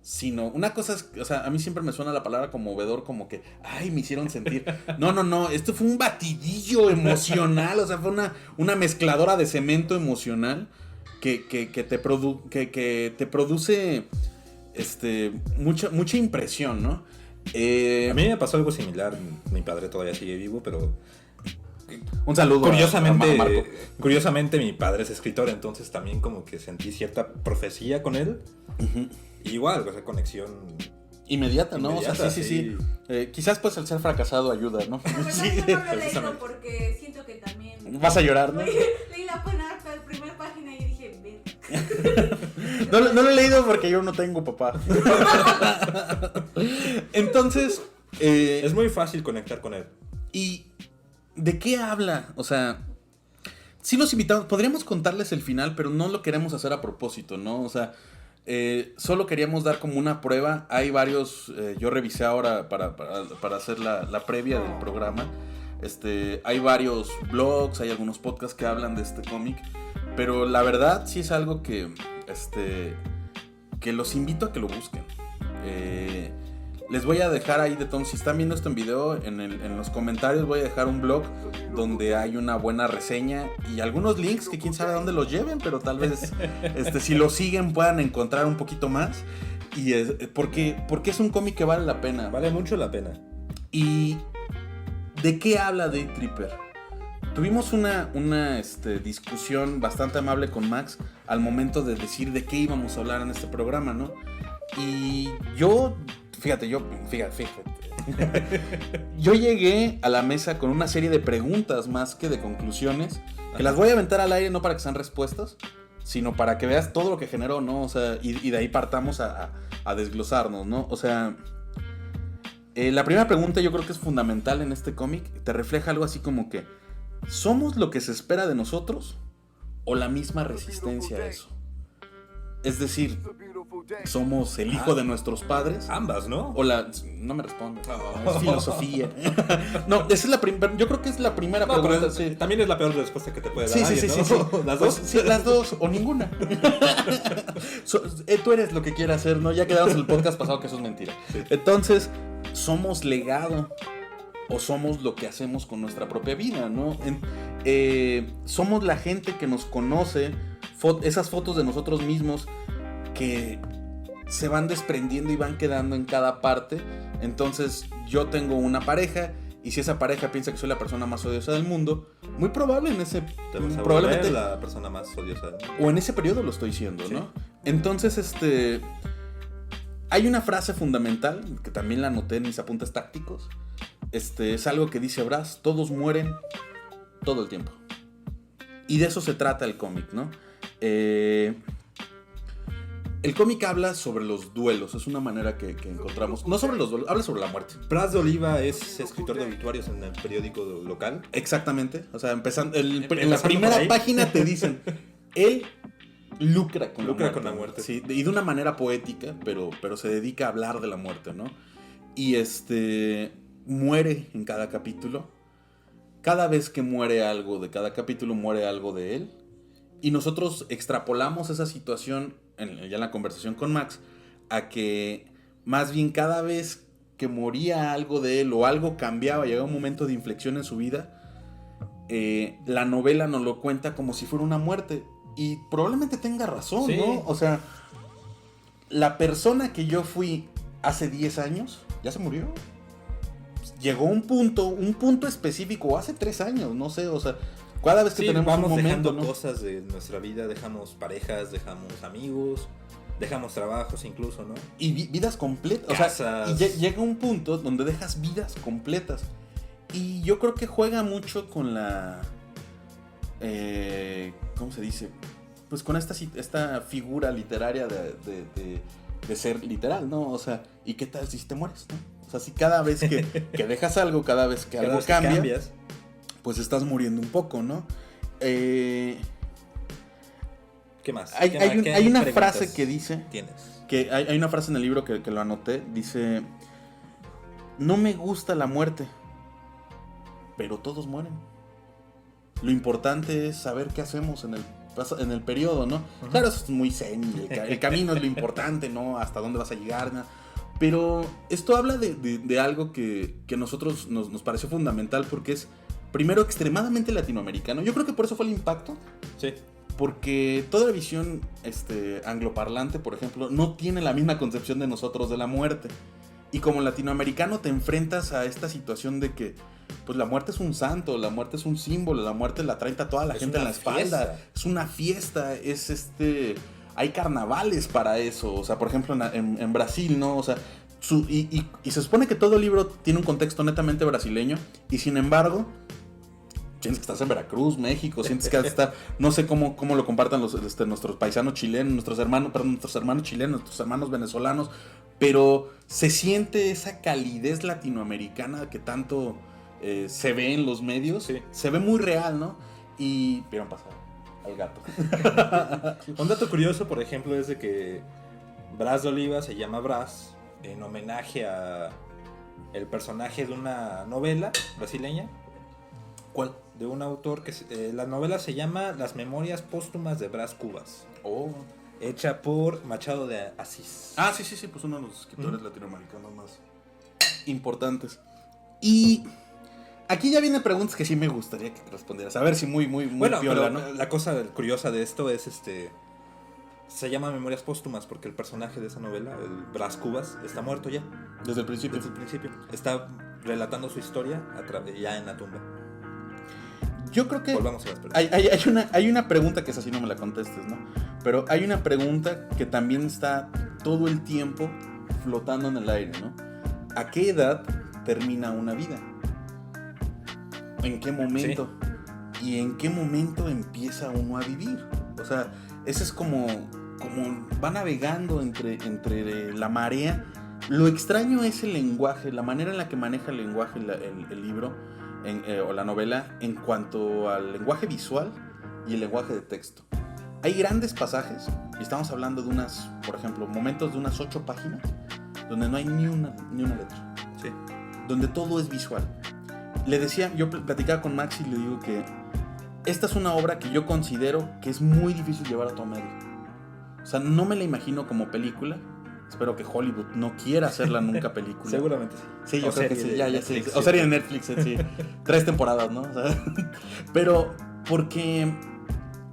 S1: sino, una cosa es, o sea, a mí siempre me suena la palabra conmovedor como que, ay, me hicieron sentir. No, esto fue un batidillo emocional, o sea, fue una mezcladora de cemento emocional que te produce mucha impresión, ¿no?
S2: A mí me pasó algo similar. Mi padre todavía sigue vivo, pero
S1: Un saludo
S2: curiosamente,
S1: a Marco.
S2: curiosamente mi padre es escritor, entonces también como que sentí cierta profecía con él.
S1: Uh-huh.
S2: Igual, o sea, conexión
S1: Inmediata, ¿no?
S2: inmediata,
S1: O sea, sí. Quizás pues el ser fracasado ayuda, ¿no?
S4: Bueno,
S1: Sí.
S4: yo no lo he leído
S2: precisamente.
S4: porque siento que también...
S1: Vas a llorar, ¿no?
S4: Leí la primera página y dije, ven.
S1: No lo he leído porque yo no tengo papá. Entonces,
S2: es muy fácil conectar con él.
S1: ¿y de qué habla? O sea, sí los invitamos, podríamos contarles el final, pero no lo queremos hacer a propósito, ¿no? O sea, solo queríamos dar como una prueba. Hay varios, yo revisé ahora para hacer la previa del programa. Hay varios blogs, hay algunos podcasts que hablan de este cómic, pero la verdad sí es algo que los invito a que lo busquen. Les voy a dejar ahí de todo, si están viendo esto en video, en los comentarios voy a dejar un blog donde hay una buena reseña y algunos links que quién sabe dónde los lleven, pero tal vez si lo siguen puedan encontrar un poquito más. Y porque es un cómic que vale la pena.
S2: Vale mucho la pena.
S1: ¿Y de qué habla Day-Tripper? Tuvimos una discusión bastante amable con Max al momento de decir de qué íbamos a hablar en este programa, ¿no? Y fíjate, Yo llegué a la mesa con una serie de preguntas más que de conclusiones, que las voy a aventar al aire no para que sean respuestas, sino para que veas todo lo que generó, ¿no? O sea, y de ahí partamos a desglosarnos, ¿no? O sea, la primera pregunta yo creo que es fundamental en este cómic. Te refleja algo así como que ¿somos lo que se espera de nosotros o la misma resistencia a eso? Es decir, ¿somos el hijo de nuestros padres?
S2: Ambas, ¿no?
S1: O la... No me responde. Es filosofía. No, esa es la primera... Yo creo que es la primera
S2: No,
S1: pregunta.
S2: pero
S1: Sí.
S2: también es la peor respuesta que te puede dar
S1: Sí,
S2: alguien,
S1: sí,
S2: ¿no?
S1: sí, sí.
S2: ¿Las
S1: Pues,
S2: dos?
S1: sí, las dos o ninguna. Tú eres lo que quieras hacer, ¿no? Ya quedamos en el podcast pasado que eso es mentira.
S2: Sí.
S1: Entonces, ¿somos legado o somos lo que hacemos con nuestra propia vida, ¿no? Somos la gente que nos conoce, esas fotos de nosotros mismos que se van desprendiendo y van quedando en cada parte. Entonces, yo tengo una pareja y si esa pareja piensa que soy la persona más odiosa del mundo, muy probable en ese...
S2: Te vas a
S1: probablemente
S2: volver la persona más odiosa del mundo.
S1: o en ese periodo lo estoy siendo,
S2: Sí.
S1: ¿no? Entonces, hay una frase fundamental, que también la anoté en mis apuntes tácticos. Es algo que dice Brass: todos mueren todo el tiempo. Y de eso se trata el cómic, ¿no? El cómic habla sobre los duelos, es una manera que encontramos. No sobre los duelos, habla sobre la muerte.
S2: Pras de Oliva es escritor de obituarios en el periódico local.
S1: Exactamente. O sea, empezando en la
S2: Empezando por
S1: primera
S2: ahí.
S1: página te dicen, él lucra con
S2: la muerte.
S1: Sí, y de una manera poética, pero se dedica a hablar de la muerte, ¿no? Y muere en cada capítulo. Cada vez que muere algo de cada capítulo, muere algo de él. Y nosotros extrapolamos esa situación, ya en la conversación con Max, a que más bien cada vez que moría algo de él o algo cambiaba, llegaba un momento de inflexión en su vida, la novela nos lo cuenta como si fuera una muerte. Y probablemente tenga razón,
S2: Sí.
S1: ¿no? O sea, la persona que yo fui hace 10 años, ya se murió. Llegó un punto específico, hace 3 años, no sé, o sea, cada vez que
S2: Sí,
S1: tenemos
S2: vamos
S1: un momento,
S2: dejando
S1: ¿no?
S2: cosas de nuestra vida, dejamos parejas, dejamos amigos, dejamos trabajos incluso, ¿no?
S1: Y vidas completas, o sea,
S2: Casas.
S1: y llega un punto donde dejas vidas completas. Y yo creo que juega mucho con la... ¿cómo se dice? Pues con esta figura literaria de ser literal, ¿no? O sea, ¿y qué tal si te mueres, no? O sea, si cada vez que dejas algo, cada vez que
S2: Cada
S1: algo
S2: vez que
S1: cambia,
S2: cambias,
S1: pues estás muriendo un poco, ¿no?
S2: ¿qué más?
S1: Hay
S2: ¿Qué
S1: una
S2: preguntas
S1: frase que dice...
S2: tienes?
S1: Que hay una frase en el libro que lo anoté, dice: no me gusta la muerte, pero todos mueren. Lo importante es saber qué hacemos en el periodo, ¿no?
S2: Ujú.
S1: Claro, eso es muy zen, el camino es lo importante, ¿no? Hasta dónde vas a llegar, ¿no? Pero esto habla de algo que a nosotros nos pareció fundamental, porque es, primero, extremadamente latinoamericano. Yo creo que por eso fue el impacto.
S2: Sí.
S1: Porque toda la visión angloparlante, por ejemplo, no tiene la misma concepción de nosotros de la muerte. Y como latinoamericano te enfrentas a esta situación de que pues la muerte es un santo, la muerte es un símbolo, la muerte la traen a toda la
S2: Es
S1: gente en
S2: una
S1: la espalda.
S2: fiesta.
S1: Es una fiesta, hay carnavales para eso. O sea, por ejemplo, en Brasil, ¿no? O sea, y se supone que todo el libro tiene un contexto netamente brasileño, y sin embargo... sientes que estás en Veracruz, México, sientes que estás... No sé cómo lo compartan nuestros paisanos chilenos, nuestros hermanos chilenos, nuestros hermanos venezolanos, pero se siente esa calidez latinoamericana que tanto se ve en los medios.
S2: Sí.
S1: Se ve muy real, ¿no? Y vieron pasar al gato.
S2: Un dato curioso, por ejemplo, es de que Bras de Oliva se llama Bras en homenaje a el personaje de una novela brasileña.
S1: ¿Cuál?
S2: De un autor que la novela se llama Las Memorias Póstumas de Brás Cubas,
S1: Oh.
S2: hecha por Machado de Asís.
S1: Ah, sí, pues uno de los escritores latinoamericanos más importantes. Y aquí ya vienen preguntas que sí me gustaría que te respondieras. A ver si muy
S2: Bueno,
S1: piola,
S2: pero
S1: ¿no?
S2: la cosa curiosa de esto es se llama Memorias Póstumas porque el personaje de esa novela, el Brás Cubas, está muerto ya
S1: Desde el principio.
S2: desde el principio. Está relatando su historia ya en la tumba.
S1: Yo creo que
S2: Volvamos a las preguntas.
S1: hay una pregunta que es así, no me la contestes, ¿no? Pero hay una pregunta que también está todo el tiempo flotando en el aire, ¿no? ¿A qué edad termina una vida? ¿En qué momento? Sí. ¿Y en qué momento empieza uno a vivir? O sea, ese es como va navegando entre la marea. Lo extraño es el lenguaje, la manera en la que maneja el lenguaje el libro o la novela en cuanto al lenguaje visual y el lenguaje de texto. Hay grandes pasajes, y estamos hablando de unas, por ejemplo, momentos de unas 8 páginas, donde no hay ni una letra.
S2: Sí.
S1: Donde todo es visual. Le decía, yo platicaba con Max y le digo que esta es una obra que yo considero que es muy difícil llevar a tu medio. O sea, no me la imagino como película. Espero que Hollywood no quiera hacerla nunca película.
S2: Seguramente sí.
S1: Sí, yo creo que sí, ya sí.
S2: Sí.
S1: O serie de Netflix, sí. 3 temporadas, ¿no? O sea, pero porque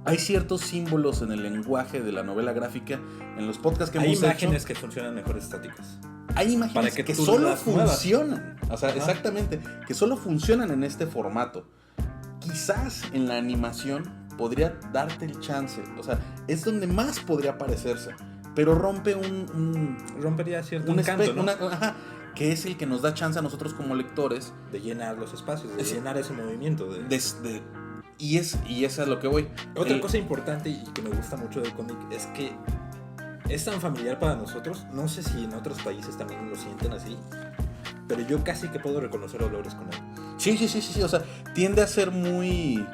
S1: hay ciertos símbolos en el lenguaje de la novela gráfica, en los podcasts que hemos hecho.
S2: Hay imágenes que funcionan mejor estáticas.
S1: Hay imágenes que solo funcionan. O sea,
S2: ajá,
S1: exactamente, que solo funcionan en este formato. Quizás en la animación podría darte el chance. O sea, es donde más podría parecerse. Pero rompe
S2: rompería cierto encanto, ¿no?
S1: Que es el que nos da chance a nosotros como lectores
S2: de llenar los espacios, de llenar ese movimiento.
S1: Y eso es lo que voy.
S2: Otra cosa importante y que me gusta mucho del cómic es que es tan familiar para nosotros. No sé si en otros países también lo sienten así, pero yo casi que puedo reconocer olores con él.
S1: Sí. O sea, tiende a ser muy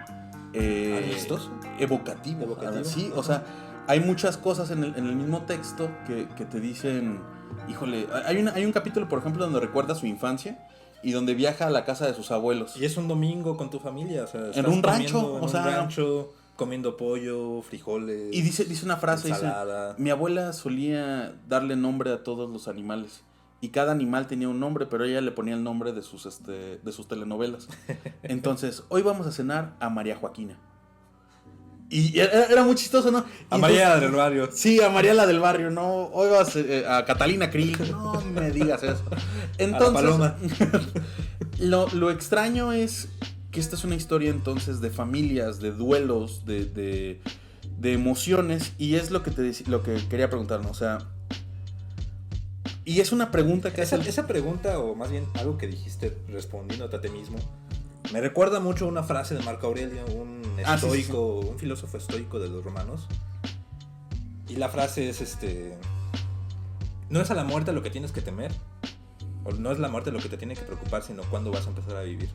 S2: amistoso,
S1: evocativo. Sí, o sea, hay muchas cosas en el mismo texto que te dicen, híjole, hay un capítulo, por ejemplo, donde recuerda su infancia y donde viaja a la casa de sus abuelos.
S2: Y es un domingo con tu familia, o sea,
S1: en un rancho,
S2: rancho, comiendo pollo, frijoles.
S1: Y dice una frase,
S2: ensalada.
S1: Dice, mi abuela solía darle nombre a todos los animales. Y cada animal tenía un nombre, pero ella le ponía el nombre de sus telenovelas. Entonces, hoy vamos a cenar a María Joaquina. Y era muy chistoso, ¿no?
S2: A María la del barrio.
S1: Sí, a María la del barrio, ¿no? Hoy vas a Catalina Krill. No me digas eso. Entonces,
S2: a la paloma.
S1: lo extraño es que esta es una historia entonces de familias, de duelos, de emociones. Y es lo que quería preguntar, ¿no? O sea, y es una pregunta que
S2: esa pregunta, o más bien algo que dijiste respondiéndote a ti mismo, me recuerda mucho a una frase de Marco Aurelio, un estoico, sí. Un filósofo estoico de los romanos. Y la frase es no es a la muerte lo que tienes que temer, o no es la muerte lo que te tiene que preocupar, sino cuándo vas a empezar a vivir.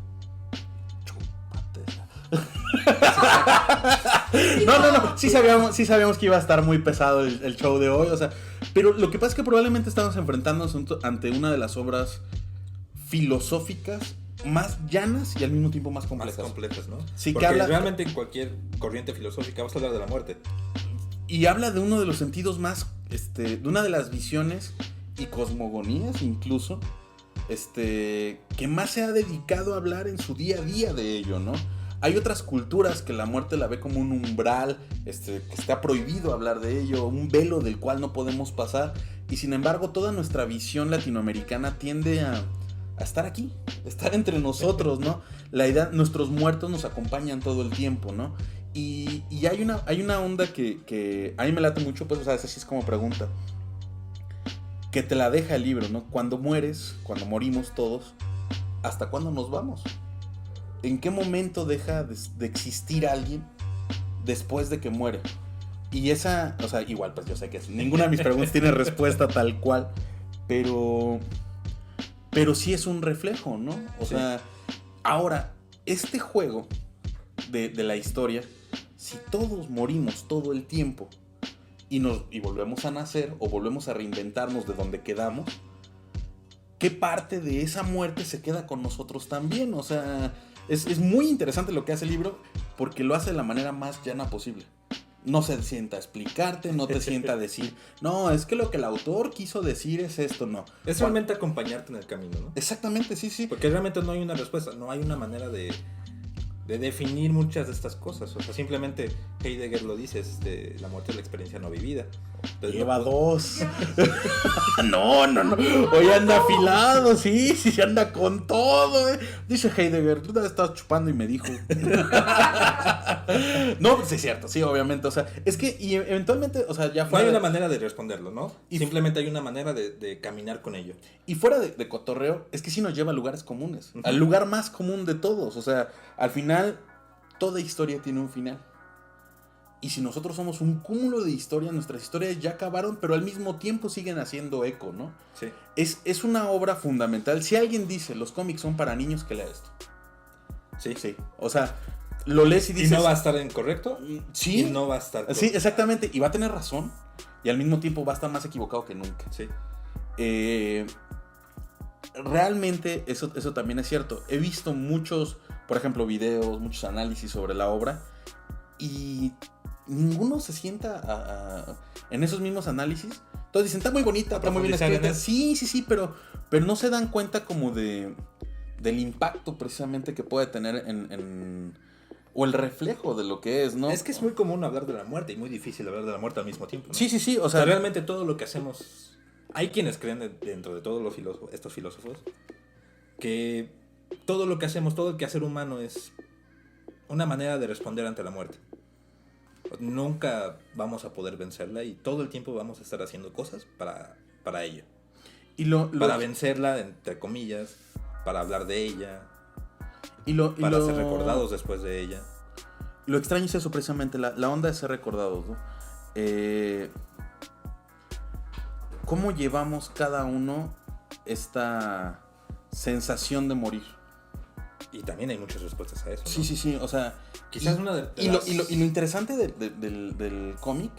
S1: No. Sí sabíamos que iba a estar muy pesado el show de hoy, o sea, pero lo que pasa es que probablemente estamos enfrentándonos ante una de las obras filosóficas más llanas y al mismo tiempo más complejas.
S2: Más complejas, ¿no?
S1: Sí,
S2: porque realmente en cualquier corriente filosófica vas a hablar de la muerte.
S1: Y habla de uno de los sentidos más, de una de las visiones y cosmogonías incluso, que más se ha dedicado a hablar en su día a día de ello, ¿no? Hay otras culturas que la muerte la ve como un umbral, que está prohibido hablar de ello, un velo del cual no podemos pasar, y sin embargo toda nuestra visión latinoamericana tiende a estar aquí, estar entre nosotros, ¿no? La idea, nuestros muertos nos acompañan todo el tiempo, ¿no? Y hay una onda que a mí me late mucho, pues, o sea, esa sí es como pregunta, que te la deja el libro, ¿no? Cuando mueres, cuando morimos todos, ¿hasta cuándo nos vamos? ¿En qué momento deja de existir alguien después de que muere? Y esa, o sea, igual, pues yo sé que ninguna de mis preguntas tiene respuesta tal cual, pero sí es un reflejo, ¿no? O sea, ahora, este juego de la historia, si todos morimos todo el tiempo y volvemos a nacer o volvemos a reinventarnos de donde quedamos, ¿qué parte de esa muerte se queda con nosotros también? O sea, es muy interesante lo que hace el libro porque lo hace de la manera más llana posible. No se sienta a explicarte, no te sienta a decir, no, es que lo que el autor quiso decir es esto, no.
S2: Es realmente acompañarte en el camino, ¿no?
S1: Exactamente, sí.
S2: Porque realmente no hay una respuesta, no hay una manera definir muchas de estas cosas. O sea, simplemente Heidegger lo dice, la muerte es la experiencia no vivida. Entonces,
S1: Lleva 2. No. Hoy anda afilado, sí, anda con todo. Dice Heidegger, tú te estabas chupando y me dijo. No, pues es cierto, sí, obviamente. O sea, es que y eventualmente, o sea, ya
S2: no
S1: fuera.
S2: hay una manera de responderlo, ¿no?
S1: Y
S2: simplemente hay una manera de caminar con ello.
S1: Y fuera de cotorreo, es que sí nos lleva a lugares comunes. Al lugar más común de todos. O sea, al final, toda historia tiene un final. Y si nosotros somos un cúmulo de historias, nuestras historias ya acabaron, pero al mismo tiempo siguen haciendo eco, ¿no?
S2: Sí.
S1: Es una obra fundamental. Si alguien dice, los cómics son para niños, que lea esto.
S2: Sí.
S1: O sea, lo lees y dices...
S2: Y no va a estar incorrecto.
S1: Sí.
S2: Y no va a estar...
S1: Sí, exactamente. Y va a tener razón. Y al mismo tiempo va a estar más equivocado que nunca.
S2: Sí.
S1: Realmente eso también es cierto. He visto muchos, por ejemplo, videos, muchos análisis sobre la obra. Y ninguno se sienta en esos mismos análisis. Todos dicen, está muy bonita, está muy bien escrita. Sí, pero no se dan cuenta como del impacto precisamente que puede tener o el reflejo de lo que es, ¿no?
S2: Es que es muy común hablar de la muerte y muy difícil hablar de la muerte al mismo tiempo, ¿no?
S1: Sí,
S2: o sea, realmente todo lo que hacemos... Hay quienes creen dentro de todos estos filósofos que todo lo que hacemos, todo el quehacer humano es una manera de responder ante la muerte. Nunca vamos a poder vencerla y todo el tiempo vamos a estar haciendo cosas para ello. Para vencerla, entre comillas, para hablar de ella, para ser recordados después de ella.
S1: Lo extraño es eso precisamente, la onda de ser recordados, ¿no? ¿Cómo llevamos cada uno esta sensación de morir?
S2: Y también hay muchas respuestas a eso, ¿no?
S1: Sí, o sea...
S2: Quizás una de
S1: lo interesante del cómic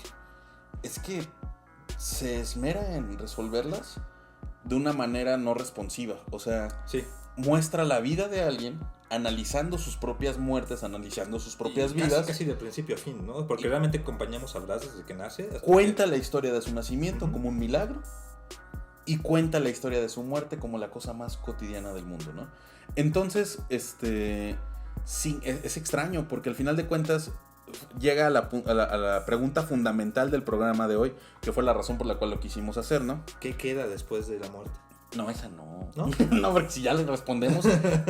S1: es que se esmera en resolverlas de una manera no responsiva. O sea,
S2: sí.
S1: Muestra la vida de alguien analizando sus propias muertes, analizando sus propias vidas.
S2: Casi de principio a fin, ¿no? Porque realmente acompañamos a Blas desde que nace.
S1: Cuenta la historia de su nacimiento como un milagro y cuenta la historia de su muerte como la cosa más cotidiana del mundo, ¿no? Entonces, sí, es extraño porque al final de cuentas llega a la pregunta fundamental del programa de hoy, que fue la razón por la cual lo quisimos hacer, ¿no?
S2: ¿Qué queda después de la muerte?
S1: No, esa no.
S2: ¿No?
S1: No, porque si ya le respondemos,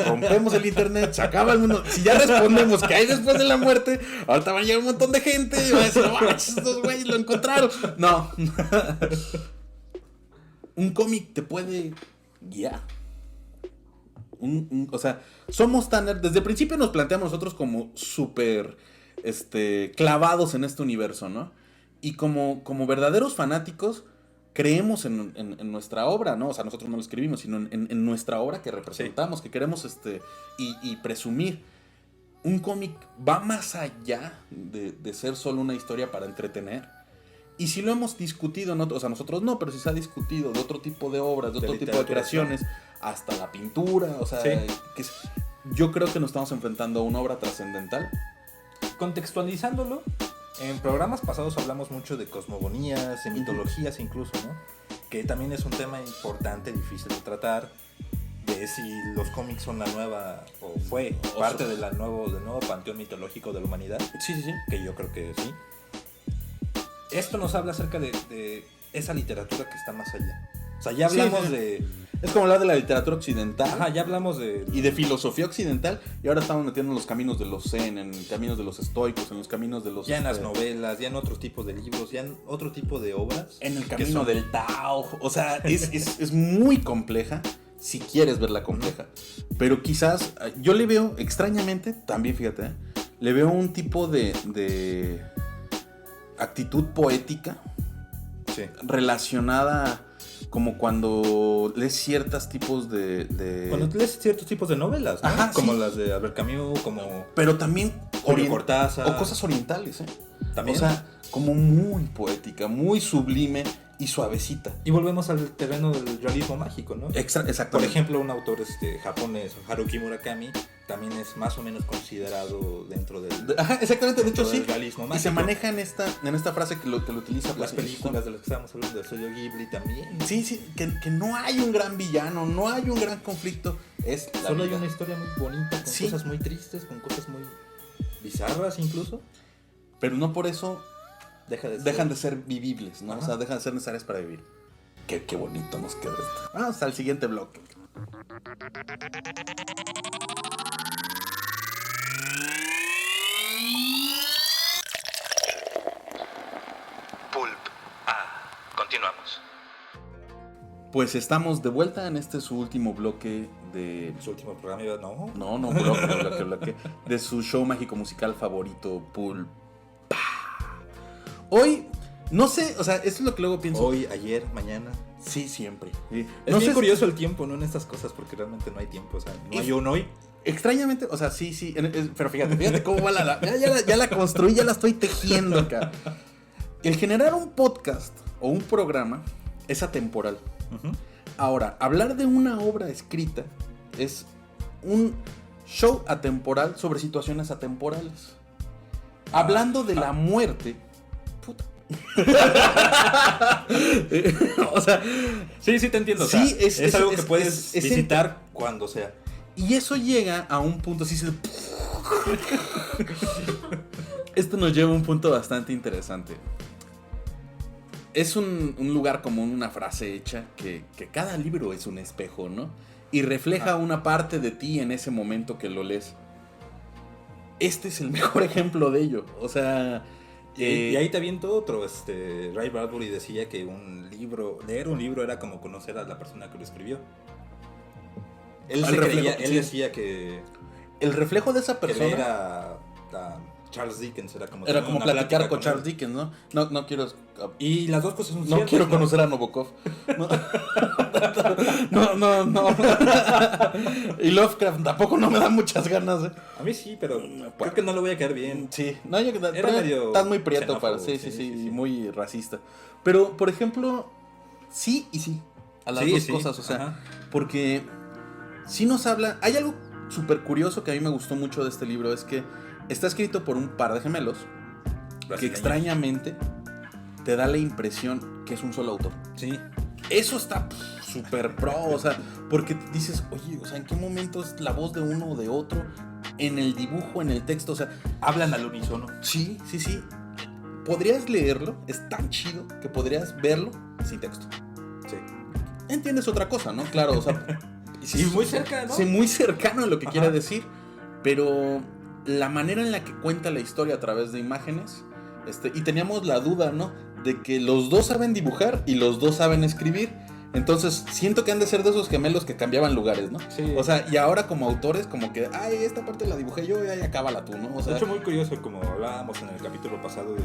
S1: rompemos el internet, se acaba el mundo. Si ya respondemos qué hay después de la muerte, ahorita va a llegar un montón de gente y va a decir, estos güeyes lo encontraron. No. Un cómic te puede guiar. O sea, somos tan... Desde el principio nos planteamos nosotros como súper clavados en este universo, ¿no? Y como verdaderos fanáticos creemos en nuestra obra, ¿no? O sea, nosotros no lo escribimos, sino en nuestra obra que representamos, sí, que queremos y presumir. Un cómic va más allá de ser solo una historia para entretener. Y si lo hemos discutido, o sea, nosotros no, pero si se ha discutido de otro tipo de obras, de otro tipo de creaciones, hasta la pintura, o sea, sí, yo creo que nos estamos enfrentando a una obra trascendental.
S2: Contextualizándolo, en programas pasados hablamos mucho de cosmogonías, de mitologías incluso, ¿no? Que también es un tema importante, difícil de tratar, de si los cómics son la nueva, o fue parte del nuevo panteón mitológico de la humanidad.
S1: Sí.
S2: Que yo creo que sí. Esto nos habla acerca de esa literatura que está más allá. O sea, ya hablamos de...
S1: Es como hablar de la literatura occidental.
S2: Ajá, ya hablamos de...
S1: Y de filosofía occidental. Y ahora estamos metiendo en los caminos de los zen, en caminos de los estoicos, en los caminos de los...
S2: Ya en las novelas, ya en otros tipos de libros, ya en otro tipo de obras.
S1: En el camino del Tao. O sea, es muy compleja, si quieres verla compleja. Pero quizás, yo le veo, extrañamente, también fíjate, le veo un tipo de actitud poética,
S2: sí,
S1: relacionada como cuando lees ciertos tipos
S2: Cuando lees ciertos tipos de novelas, ¿no?
S1: Ajá,
S2: como
S1: sí,
S2: las de Albert Camus, como...
S1: Pero también
S2: Julio Cortázar.
S1: O cosas orientales, ¿eh?
S2: También.
S1: O sea, como muy poética, muy sublime y suavecita.
S2: Y volvemos al terreno del realismo mágico, ¿no?
S1: Exactamente.
S2: Por ejemplo, un autor japonés, Haruki Murakami, también es más o menos considerado dentro del...
S1: Ajá, exactamente, de hecho sí.
S2: Realismo mágico.
S1: Y se maneja en esta frase que lo utiliza.
S2: Las películas de las que estábamos hablando, del estudio Ghibli también.
S1: Sí, que no hay un gran villano, no hay un gran conflicto, es la
S2: Solo
S1: vida.
S2: hay una historia muy bonita, con
S1: Sí.
S2: cosas muy tristes, con cosas muy bizarras incluso.
S1: Pero no por eso dejan de ser vivibles, ¿no?
S2: Ajá.
S1: O sea, dejan de ser necesarias para vivir. Qué bonito nos quedó esto. Vamos al siguiente bloque.
S3: Pulp.
S2: Continuamos.
S1: Pues estamos de vuelta en este su último bloque de...
S2: Su último programa iba, no.
S1: No, bloque. De su show mágico musical favorito, Pulp. Hoy, no sé, o sea, esto es lo que luego pienso.
S2: Hoy, ayer, mañana.
S1: Sí, siempre. Sí.
S2: Es
S1: No
S2: bien
S1: sé,
S2: curioso el tiempo, ¿no? En estas cosas, porque realmente no hay tiempo. O sea, no hay un hoy.
S1: Extrañamente, o sea, sí, pero fíjate cómo va ya la construí, ya la estoy tejiendo acá. El generar un podcast o un programa es atemporal.
S2: Ujú.
S1: Ahora, hablar de una obra escrita es un show atemporal sobre situaciones atemporales. Hablando de la muerte, puta. O sea,
S2: Sí, te entiendo.
S1: Sí,
S2: o sea,
S1: es-
S2: es algo
S1: es-
S2: que puedes
S1: es-
S2: visitar cuando sea.
S1: y eso llega a un punto así. Esto nos lleva a un punto bastante interesante. Es un lugar común, una frase hecha, que cada libro es un espejo, ¿no? Y refleja una parte de ti en ese momento que lo lees. Este es el mejor ejemplo de ello. O sea...
S2: Y ahí te aviento otro. Ray Bradbury decía que leer un libro era como conocer a la persona que lo escribió. Él,
S1: Al reflejo,
S2: él
S1: sí.
S2: decía que
S1: el reflejo de esa persona
S2: leer a Charles Dickens era como
S1: era
S2: tener
S1: como
S2: una
S1: platicar
S2: plática
S1: con Charles
S2: él.
S1: Dickens, ¿no? No quiero...
S2: Y las dos cosas son
S1: No
S2: ciertas,
S1: quiero conocer a Nabokov. No. Y Lovecraft tampoco no me da muchas ganas.
S2: A mí sí, pero creo que no le voy a caer bien.
S1: Sí, no, yo
S2: Era medio
S1: estás muy prieto
S2: xenófobo,
S1: para. Sí,
S2: sí.
S1: muy racista. Pero, por ejemplo, sí y sí. A las
S2: Sí,
S1: dos
S2: sí,
S1: cosas, o sea,
S2: ajá.
S1: porque sí nos habla. Hay algo súper curioso que a mí me gustó mucho de este libro: es que está escrito por un par de gemelos que
S2: Brasileños.
S1: extrañamente te da la impresión que es un solo autor.
S2: Sí.
S1: Eso está súper pro, o sea, porque dices, oye, o sea, ¿en qué momento es la voz de uno o de otro? En el dibujo, en el texto, o sea,
S2: Hablan al unísono.
S1: sí. Podrías leerlo, es tan chido que podrías verlo sin texto.
S2: Sí.
S1: Entiendes otra cosa, ¿no? Claro, o sea,
S2: Y muy cerca, ¿no?
S1: sí, muy cercano a lo que
S2: Ajá.
S1: quiere decir, pero la manera en la que cuenta la historia a través de imágenes, y teníamos la duda, ¿no? De que los dos saben dibujar y los dos saben escribir. Entonces, siento que han de ser de esos gemelos que cambiaban lugares, ¿no?
S2: Sí.
S1: O sea, y ahora como autores, como que, ay, esta parte la dibujé yo y ahí acábala tú, ¿no? O
S2: De
S1: sea,
S2: hecho, muy curioso, como hablábamos en el capítulo pasado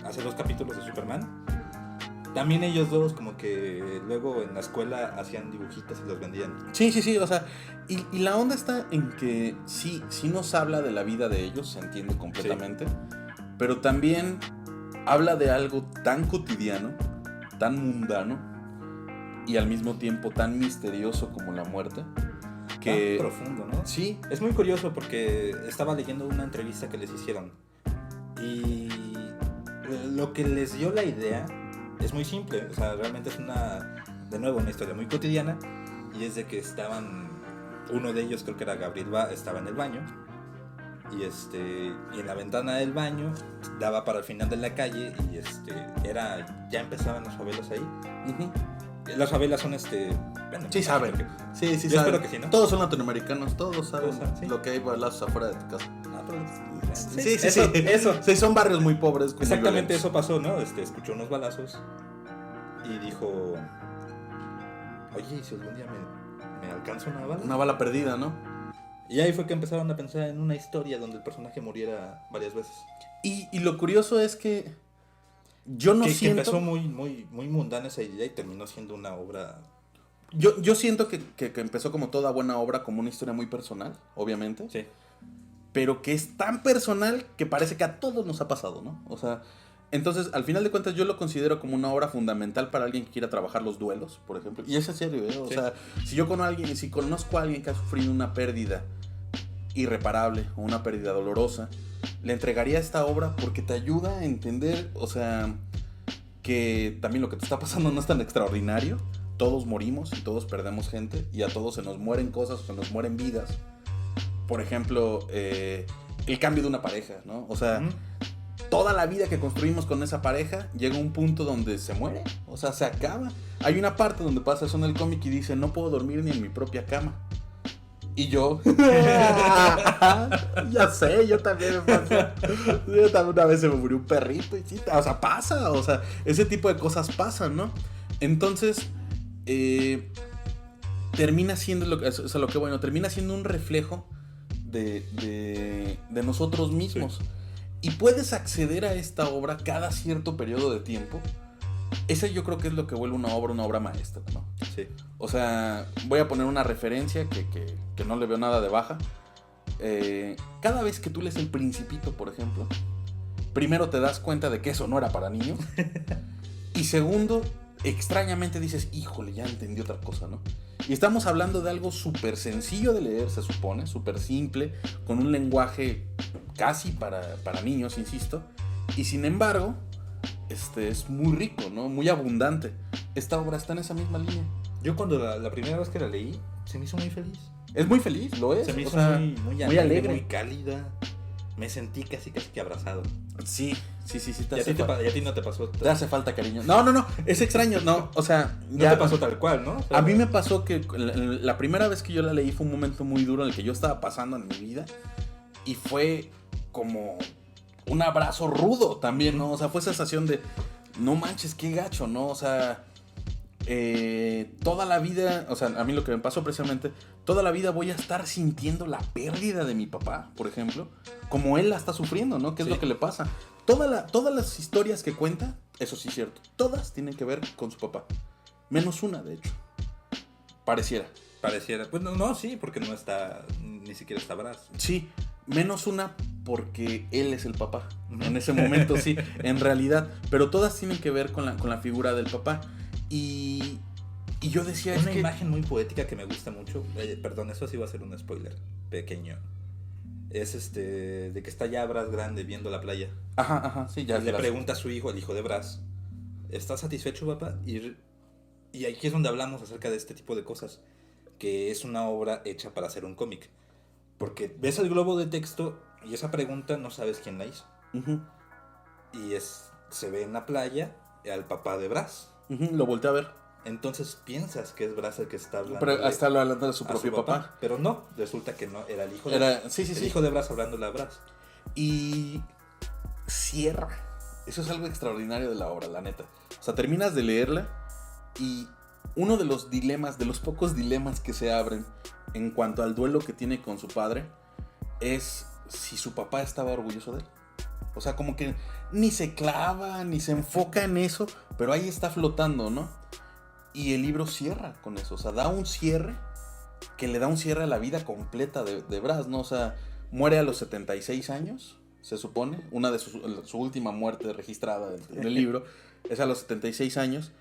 S2: hace 2 capítulos de Superman. También ellos dos, como que luego en la escuela hacían dibujitos y los vendían.
S1: sí, o sea, y la onda está en que sí nos habla de la vida de ellos, se entiende completamente, pero también habla de algo tan cotidiano, tan mundano, y al mismo tiempo tan misterioso como la muerte, que...
S2: Tan profundo, ¿no?
S1: Sí,
S2: Es muy curioso porque estaba leyendo una entrevista que les hicieron y lo que les dio la idea es muy simple, o sea, realmente es de nuevo una historia muy cotidiana, y es de que uno de ellos, creo que era Gabriel, estaba en el baño y en la ventana del baño daba para el final de la calle y ya empezaban las favelas ahí.
S1: ujú.
S2: Las favelas son bueno,
S1: Sí saben,
S2: porque-
S1: sí
S2: Yo
S1: saben.
S2: espero que sí, ¿no?
S1: Todos son latinoamericanos, todos saben
S2: Todos saben, sí.
S1: lo que hay balazos afuera de tu casa.
S2: Ah, pero-
S1: Sí,
S2: Eso.
S1: Sí, son barrios muy pobres. Muy
S2: Exactamente
S1: violentos.
S2: eso pasó, ¿no? Escuchó unos balazos y dijo, oye, ¿y si algún día me alcanza una bala?
S1: Una bala perdida, ¿no?
S2: Y ahí fue que empezaron a pensar en una historia donde el personaje muriera varias veces.
S1: Y lo curioso es que yo no
S2: que
S1: siento...
S2: empezó muy mundana esa idea y terminó siendo una obra...
S1: Yo siento que empezó como toda buena obra, como una historia muy personal, obviamente.
S2: Sí.
S1: Pero que es tan personal que parece que a todos nos ha pasado, ¿no? O sea, entonces, al final de cuentas, yo lo considero como una obra fundamental para alguien que quiera trabajar los duelos, por ejemplo. Y es en serio, ¿eh? O
S2: Sí.
S1: sea, si conozco a alguien que ha sufrido una pérdida irreparable o una pérdida dolorosa, le entregaría esta obra porque te ayuda a entender, o sea, que también lo que te está pasando no es tan extraordinario, todos morimos y todos perdemos gente y a todos se nos mueren cosas, se nos mueren vidas. Por ejemplo, el cambio de una pareja, ¿no? O sea, toda la vida que construimos con esa pareja llega a un punto donde se muere, o sea, se acaba. Hay una parte donde pasa eso en el cómic y dice, no puedo dormir ni en mi propia cama. Y yo, ya sé, yo también me pasó. Yo también una vez se me murió un perrito y sí, o sea, pasa, o sea, ese tipo de cosas pasan, ¿no? Entonces, termina siendo, termina siendo un reflejo de nosotros mismos. Sí. Y puedes acceder a esta obra cada cierto periodo de tiempo. Ese yo creo que es lo que vuelve una obra maestra, ¿no?
S2: Sí.
S1: O sea, voy a poner una referencia que no le veo nada de baja. Cada vez que tú lees El Principito, por ejemplo, primero te das cuenta de que eso no era para niños. Y segundo, extrañamente dices, híjole, ya entendí otra cosa, ¿no? Y estamos hablando de algo súper sencillo de leer, se supone, súper simple, con un lenguaje casi para niños, insisto. Y sin embargo, es muy rico, ¿no? Muy abundante. Esta obra está en esa misma línea.
S2: Yo cuando la primera vez que la leí, se me hizo muy feliz.
S1: Es muy feliz, lo es.
S2: Se me hizo muy alegre, muy cálida. Me sentí casi que abrazado.
S1: Sí.
S2: ¿Y a ti no te pasó?
S1: Te hace falta cariño. No, es extraño, no, o sea...
S2: Ya no te pasó tal cual, ¿no? O sea,
S1: a mí me pasó que la primera vez que yo la leí fue un momento muy duro en el que yo estaba pasando en mi vida. Y fue como un abrazo rudo también, ¿no? O sea, fue sensación de, no manches, qué gacho, ¿no? O sea, toda la vida, o sea, a mí lo que me pasó precisamente, toda la vida voy a estar sintiendo la pérdida de mi papá, por ejemplo, como él la está sufriendo, ¿no? ¿Qué es lo que le pasa? Todas las historias que cuenta, eso sí es cierto, todas tienen que ver con su papá. Menos una, de hecho. Pareciera.
S2: Pues no, sí, porque no está, ni siquiera está Brass.
S1: Sí, menos una porque él es el papá. En ese momento sí, en realidad. Pero todas tienen que ver con la figura del papá. Y yo decía...
S2: Una imagen muy poética que me gusta mucho. Perdón, eso sí va a ser un spoiler pequeño. Es de que está ya Brass grande viendo la playa.
S1: Ajá, sí, ya.
S2: Y le pregunta a su hijo, el hijo de Brass, ¿estás satisfecho, papá? Y aquí es donde hablamos acerca de este tipo de cosas, que es una obra hecha para hacer un cómic. Porque ves el globo de texto y esa pregunta no sabes quién la hizo. Uh-huh. Y se ve en la playa al papá de Brass.
S1: Uh-huh, lo volteé a ver.
S2: Entonces piensas que es Brass el que está hablando.
S1: Pero está hablando de su propio papá.
S2: Pero no, resulta que no, era el hijo
S1: hijo
S2: de Brass hablándole a Brass.
S1: Y cierra. Eso es algo extraordinario de la obra, la neta. O sea, terminas de leerla y uno de los dilemas, de los pocos dilemas que se abren en cuanto al duelo que tiene con su padre, es si su papá estaba orgulloso de él. O sea, como que ni se clava, ni se enfoca en eso, pero ahí está flotando, ¿no? Y el libro cierra con eso, o sea, da un cierre que le da un cierre a la vida completa de Brass, ¿no? O sea, muere a los 76 años, se supone, una de su última muerte registrada en el libro, es a los 76 años,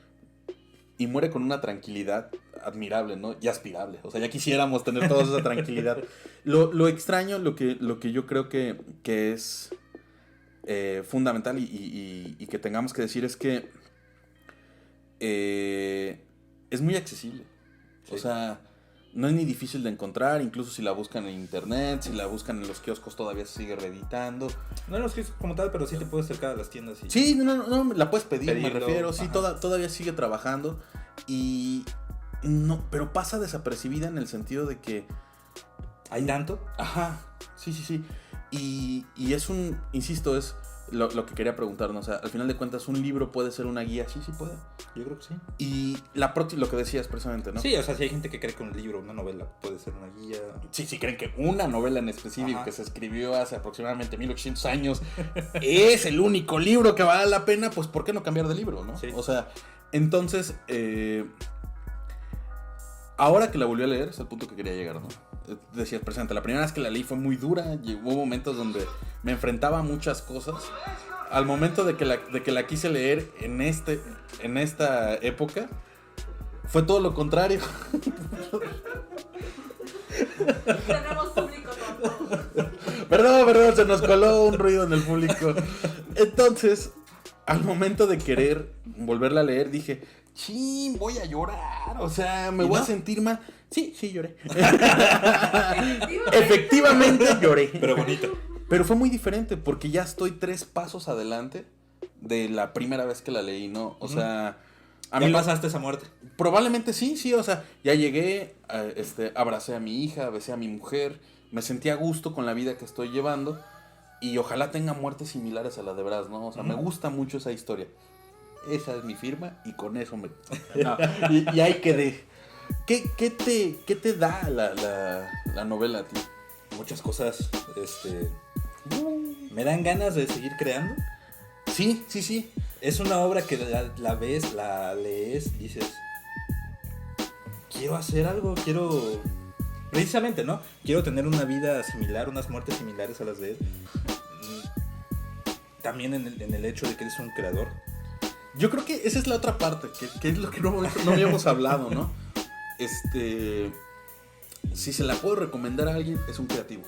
S1: y muere con una tranquilidad admirable, ¿no? Y aspirable, o sea, ya quisiéramos tener toda esa tranquilidad. Lo extraño, lo que yo creo que es fundamental y que tengamos que decir es que es muy accesible. Sí. O sea, no es ni difícil de encontrar, incluso si la buscan en internet, si la buscan en los kioscos todavía se sigue reeditando.
S2: No en los kioscos como tal, pero sí te puedes acercar a las tiendas.
S1: Sí, no, la puedes pedir, me refiero. Sí, todavía sigue trabajando y no, pero pasa desapercibida en el sentido de que
S2: ¿hay tanto?
S1: Ajá, sí. Y es insisto, es lo que quería preguntar, ¿no? O sea, al final de cuentas, ¿un libro puede ser una guía? Sí puede.
S2: Yo creo que sí.
S1: Y lo que decías precisamente, ¿no?
S2: Sí, o sea, si hay gente que cree que un libro, una novela, puede ser una guía.
S1: Sí, creen que una novela en específico que se escribió hace aproximadamente 1800 años es el único libro que vale la pena, pues ¿por qué no cambiar de libro, no?
S2: Sí.
S1: O sea, entonces, ahora que la volví a leer, es el punto que quería llegar, ¿no? Decías presente, la primera vez que la leí fue muy dura, hubo momentos donde me enfrentaba a muchas cosas. Al momento de que la quise leer en esta época, fue todo lo contrario.
S4: Tenemos público tonto.
S1: Perdón, se nos coló un ruido en el público. Entonces, al momento de querer volverla a leer, dije, sí, voy a llorar, o sea, me
S2: ¿Y
S1: voy
S2: no?
S1: a sentir mal. Sí, lloré.
S4: Efectivamente.
S1: Efectivamente lloré.
S2: Pero bonito.
S1: Pero fue muy diferente porque ya estoy 3 pasos adelante de la primera vez que la leí, ¿no? O sea, a
S2: Ya
S1: mí
S2: pasaste esa muerte.
S1: probablemente sí, o sea, ya llegué, abracé a mi hija, besé a mi mujer, me sentí a gusto con la vida que estoy llevando y ojalá tenga muertes similares a la de Braz, ¿no? O sea, me gusta mucho esa historia. Esa es mi firma y con eso me... No, y ahí quedé. ¿Qué te da la novela a ti?
S2: Muchas cosas, me dan ganas de seguir creando.
S1: Sí.
S2: Es una obra que la ves, la lees, dices, quiero hacer algo, quiero... Precisamente, ¿no? Quiero tener una vida similar, unas muertes similares a las de él. También en el hecho de que eres un creador.
S1: Yo creo que esa es la otra parte, que es lo que no habíamos hablado, ¿no? Si se la puedo recomendar a alguien, es un creativo.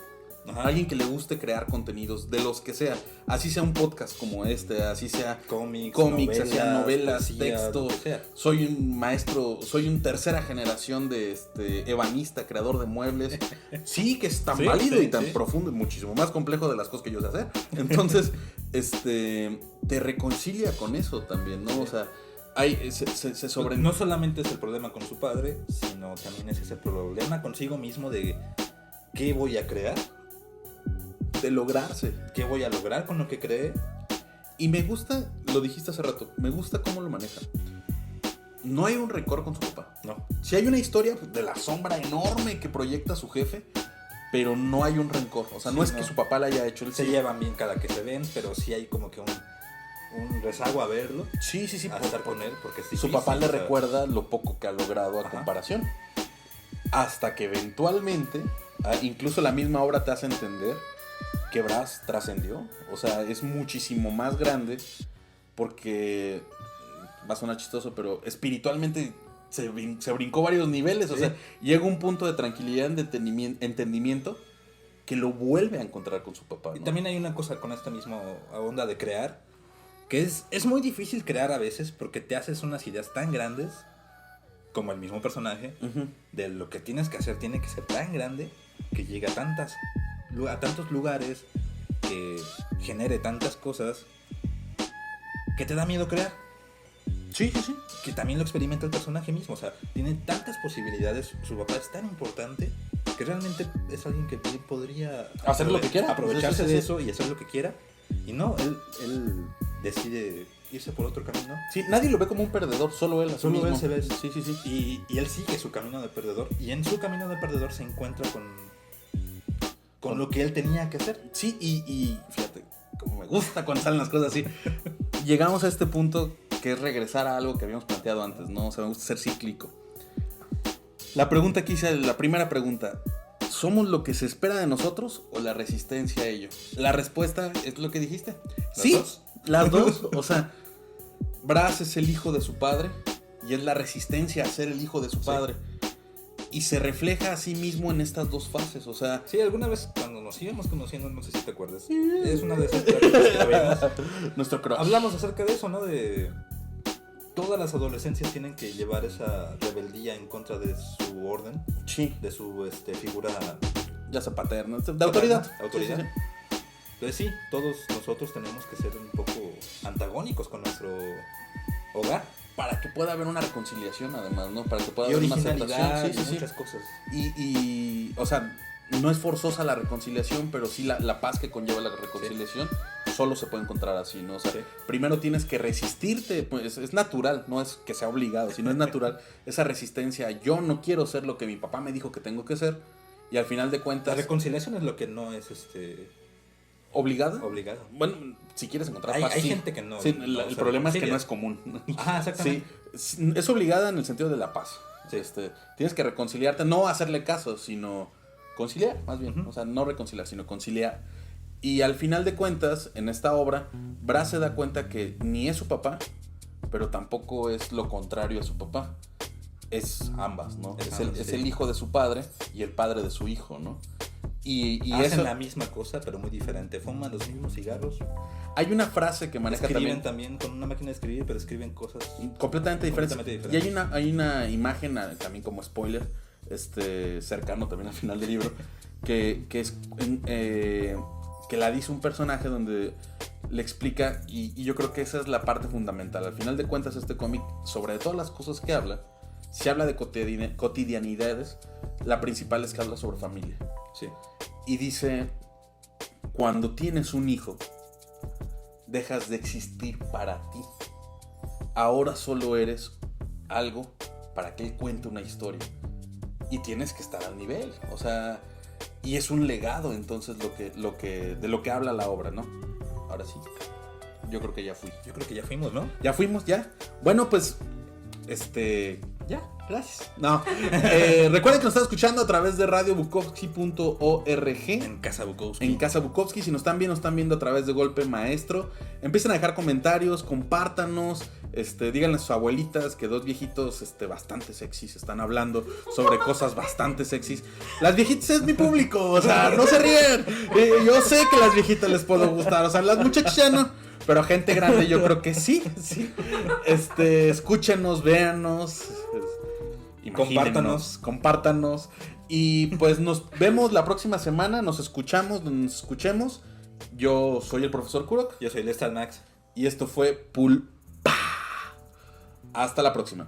S2: Ajá.
S1: Alguien que le guste crear contenidos, de los que sea. Así sea un podcast como este, así sea
S2: Cómics,
S1: así sea novelas,
S2: poesía,
S1: textos.
S2: lo que sea.
S1: Soy un maestro, soy un tercera generación de ebanista, creador de muebles. Sí, que es tan
S2: Sí,
S1: válido
S2: sí,
S1: y tan
S2: sí.
S1: profundo, muchísimo más complejo de las cosas que yo sé hacer. Entonces, te reconcilia con eso también, ¿no?
S2: Sí.
S1: O sea, se sobre...
S2: No solamente es el problema con su padre, sino también es ese problema consigo mismo de qué voy a crear,
S1: de lograrse.
S2: qué voy a lograr con lo que cree.
S1: Y me gusta, lo dijiste hace rato, me gusta cómo lo maneja. No hay un rencor con su papá.
S2: No.
S1: Sí hay una historia de la sombra enorme que proyecta su jefe, pero no hay un rencor. O sea, no
S2: Sí,
S1: es que
S2: no.
S1: su papá le haya hecho el
S2: Se llevan bien cada que se ven, pero sí hay como que un rezago a verlo,
S1: Sí,
S2: a estar con él, porque es
S1: Su
S2: difícil,
S1: papá le
S2: o sea,
S1: recuerda lo poco que ha logrado a
S2: Ajá.
S1: comparación. Hasta que eventualmente, incluso la misma obra te hace entender que Braz trascendió. O sea, es muchísimo más grande porque, va a sonar chistoso, pero espiritualmente se brincó varios niveles. O
S2: Sí.
S1: sea, llega un punto de tranquilidad, de entendimiento que lo vuelve a encontrar con su papá,
S2: Y
S1: ¿no?
S2: también hay una cosa con esta misma onda de crear, que es muy difícil crear a veces porque te haces unas ideas tan grandes, como el mismo personaje,
S1: Ujú.
S2: de lo que tienes que hacer tiene que ser tan grande que llegue a tantos lugares, que genere tantas cosas, que te da miedo crear.
S1: Sí.
S2: Que también lo experimenta el personaje mismo, o sea, tiene tantas posibilidades, su papá es tan importante que realmente es alguien que bien podría
S1: Hacer lo que quiera.
S2: aprovecharse
S1: Sí.
S2: de eso y hacer lo que quiera, y no, él decide irse por otro camino.
S1: Sí, nadie lo ve como un perdedor, solo él. a sí
S2: Solo
S1: mismo.
S2: él se ve.
S1: Sí.
S2: Y él sigue su camino de perdedor, y en su camino de perdedor se encuentra con lo que él tenía que hacer.
S1: Sí, y fíjate, como me gusta cuando salen las cosas así. Llegamos a este punto que es regresar a algo que habíamos planteado antes, ¿no? O sea, me gusta ser cíclico. La pregunta que hice, la primera pregunta, ¿somos lo que se espera de nosotros o la resistencia a ello? La respuesta es lo que dijiste.
S2: ¿Las
S1: Sí,
S2: dos?
S1: las dos. O sea, Braz es el hijo de su padre y es la resistencia a ser el hijo de su
S2: Sí.
S1: padre. Y se refleja a sí mismo en estas dos fases, o sea...
S2: Sí, alguna vez cuando nos íbamos conociendo, no sé si te acuerdas, es una de esas pláticas que tuvimos.
S1: Nuestro crush.
S2: Hablamos acerca de eso, ¿no? De todas las adolescencias tienen que llevar esa rebeldía en contra de su orden,
S1: Sí,
S2: de su figura
S1: ya sea paterna, de autoridad.
S2: Autoridad.
S1: Sí, sí, sí.
S2: Entonces sí, todos nosotros tenemos que ser un poco antagónicos con nuestro hogar.
S1: Para que pueda haber una reconciliación, además, ¿no? Para que pueda
S2: Y
S1: haber una
S2: originalidad
S1: aceptación.
S2: y muchas cosas.
S1: O sea, no es forzosa la reconciliación, pero sí la paz que conlleva la reconciliación solo se puede encontrar así, ¿no? O sea,
S2: Sí.
S1: primero tienes que resistirte, pues es natural, no es que sea obligado, sino es natural esa resistencia. Yo no quiero ser lo que mi papá me dijo que tengo que ser, y al final de
S2: La
S1: cuentas,
S2: reconciliación es lo que no es
S1: ¿obligada?
S2: obligado.
S1: Bueno, si quieres encontrar
S2: Hay
S1: paz, sí.
S2: gente que no.
S1: Sí,
S2: no
S1: el
S2: se
S1: problema es que
S2: reconcilia.
S1: no es común.
S2: Ajá, exactamente.
S1: Sí, es obligada en el sentido de la paz.
S2: Sí.
S1: Tienes que reconciliarte, no hacerle caso, sino conciliar, más bien.
S2: Ujú.
S1: O sea, no reconciliar, sino conciliar. Y al final de cuentas, en esta obra, Braz se da cuenta que ni es su papá, pero tampoco es lo contrario a su papá. Es ambas, ¿no?
S2: Es
S1: Es
S2: ambas,
S1: es
S2: sí.
S1: el hijo de su padre y el padre de su hijo, ¿no? Y
S2: Hacen
S1: eso,
S2: la misma cosa, pero muy diferente. Fuman los mismos cigarros.
S1: hay una frase que maneja
S2: Escriben
S1: también
S2: también con una máquina de escribir, pero escriben cosas.
S1: completamente diferentes.
S2: Completamente
S1: Y
S2: diferentes.
S1: hay una imagen también como spoiler, cercano también al final del libro, que es que la dice un personaje donde le explica, y yo creo que esa es la parte fundamental. Al final de cuentas, este cómic, sobre todas las cosas que habla, si habla de cotidianidades, la principal es que habla sobre familia.
S2: Sí.
S1: Y dice, cuando tienes un hijo, dejas de existir para ti. Ahora solo eres algo para que él cuente una historia. Y tienes que estar al nivel. O sea, y es un legado entonces de lo que habla la obra, ¿no? Ahora sí, yo creo que ya fui.
S2: Yo creo que ya fuimos, ¿no?
S1: ¿Ya fuimos? ¿Ya? Bueno, pues, ya, gracias. No, recuerden que nos están escuchando a través de radiobukovsky.org.
S2: En Casa Bukowski.
S1: En Casa Bukowski, si nos están viendo a través de Golpe Maestro. Empiecen a dejar comentarios, compártanos, díganle a sus abuelitas que dos viejitos bastante sexys están hablando sobre cosas bastante sexys. Las viejitas es mi público, o sea, no se ríen. Yo sé que las viejitas les puedo gustar, o sea, las muchachas ya no, pero gente grande yo creo que sí. Escúchenos, véanos, compártanos. Y pues nos vemos la próxima semana, nos escuchamos, donde nos escuchemos. Yo soy el profesor Kurok.
S2: Yo soy Lestal Max.
S1: Y esto fue Pulpa. Hasta la próxima.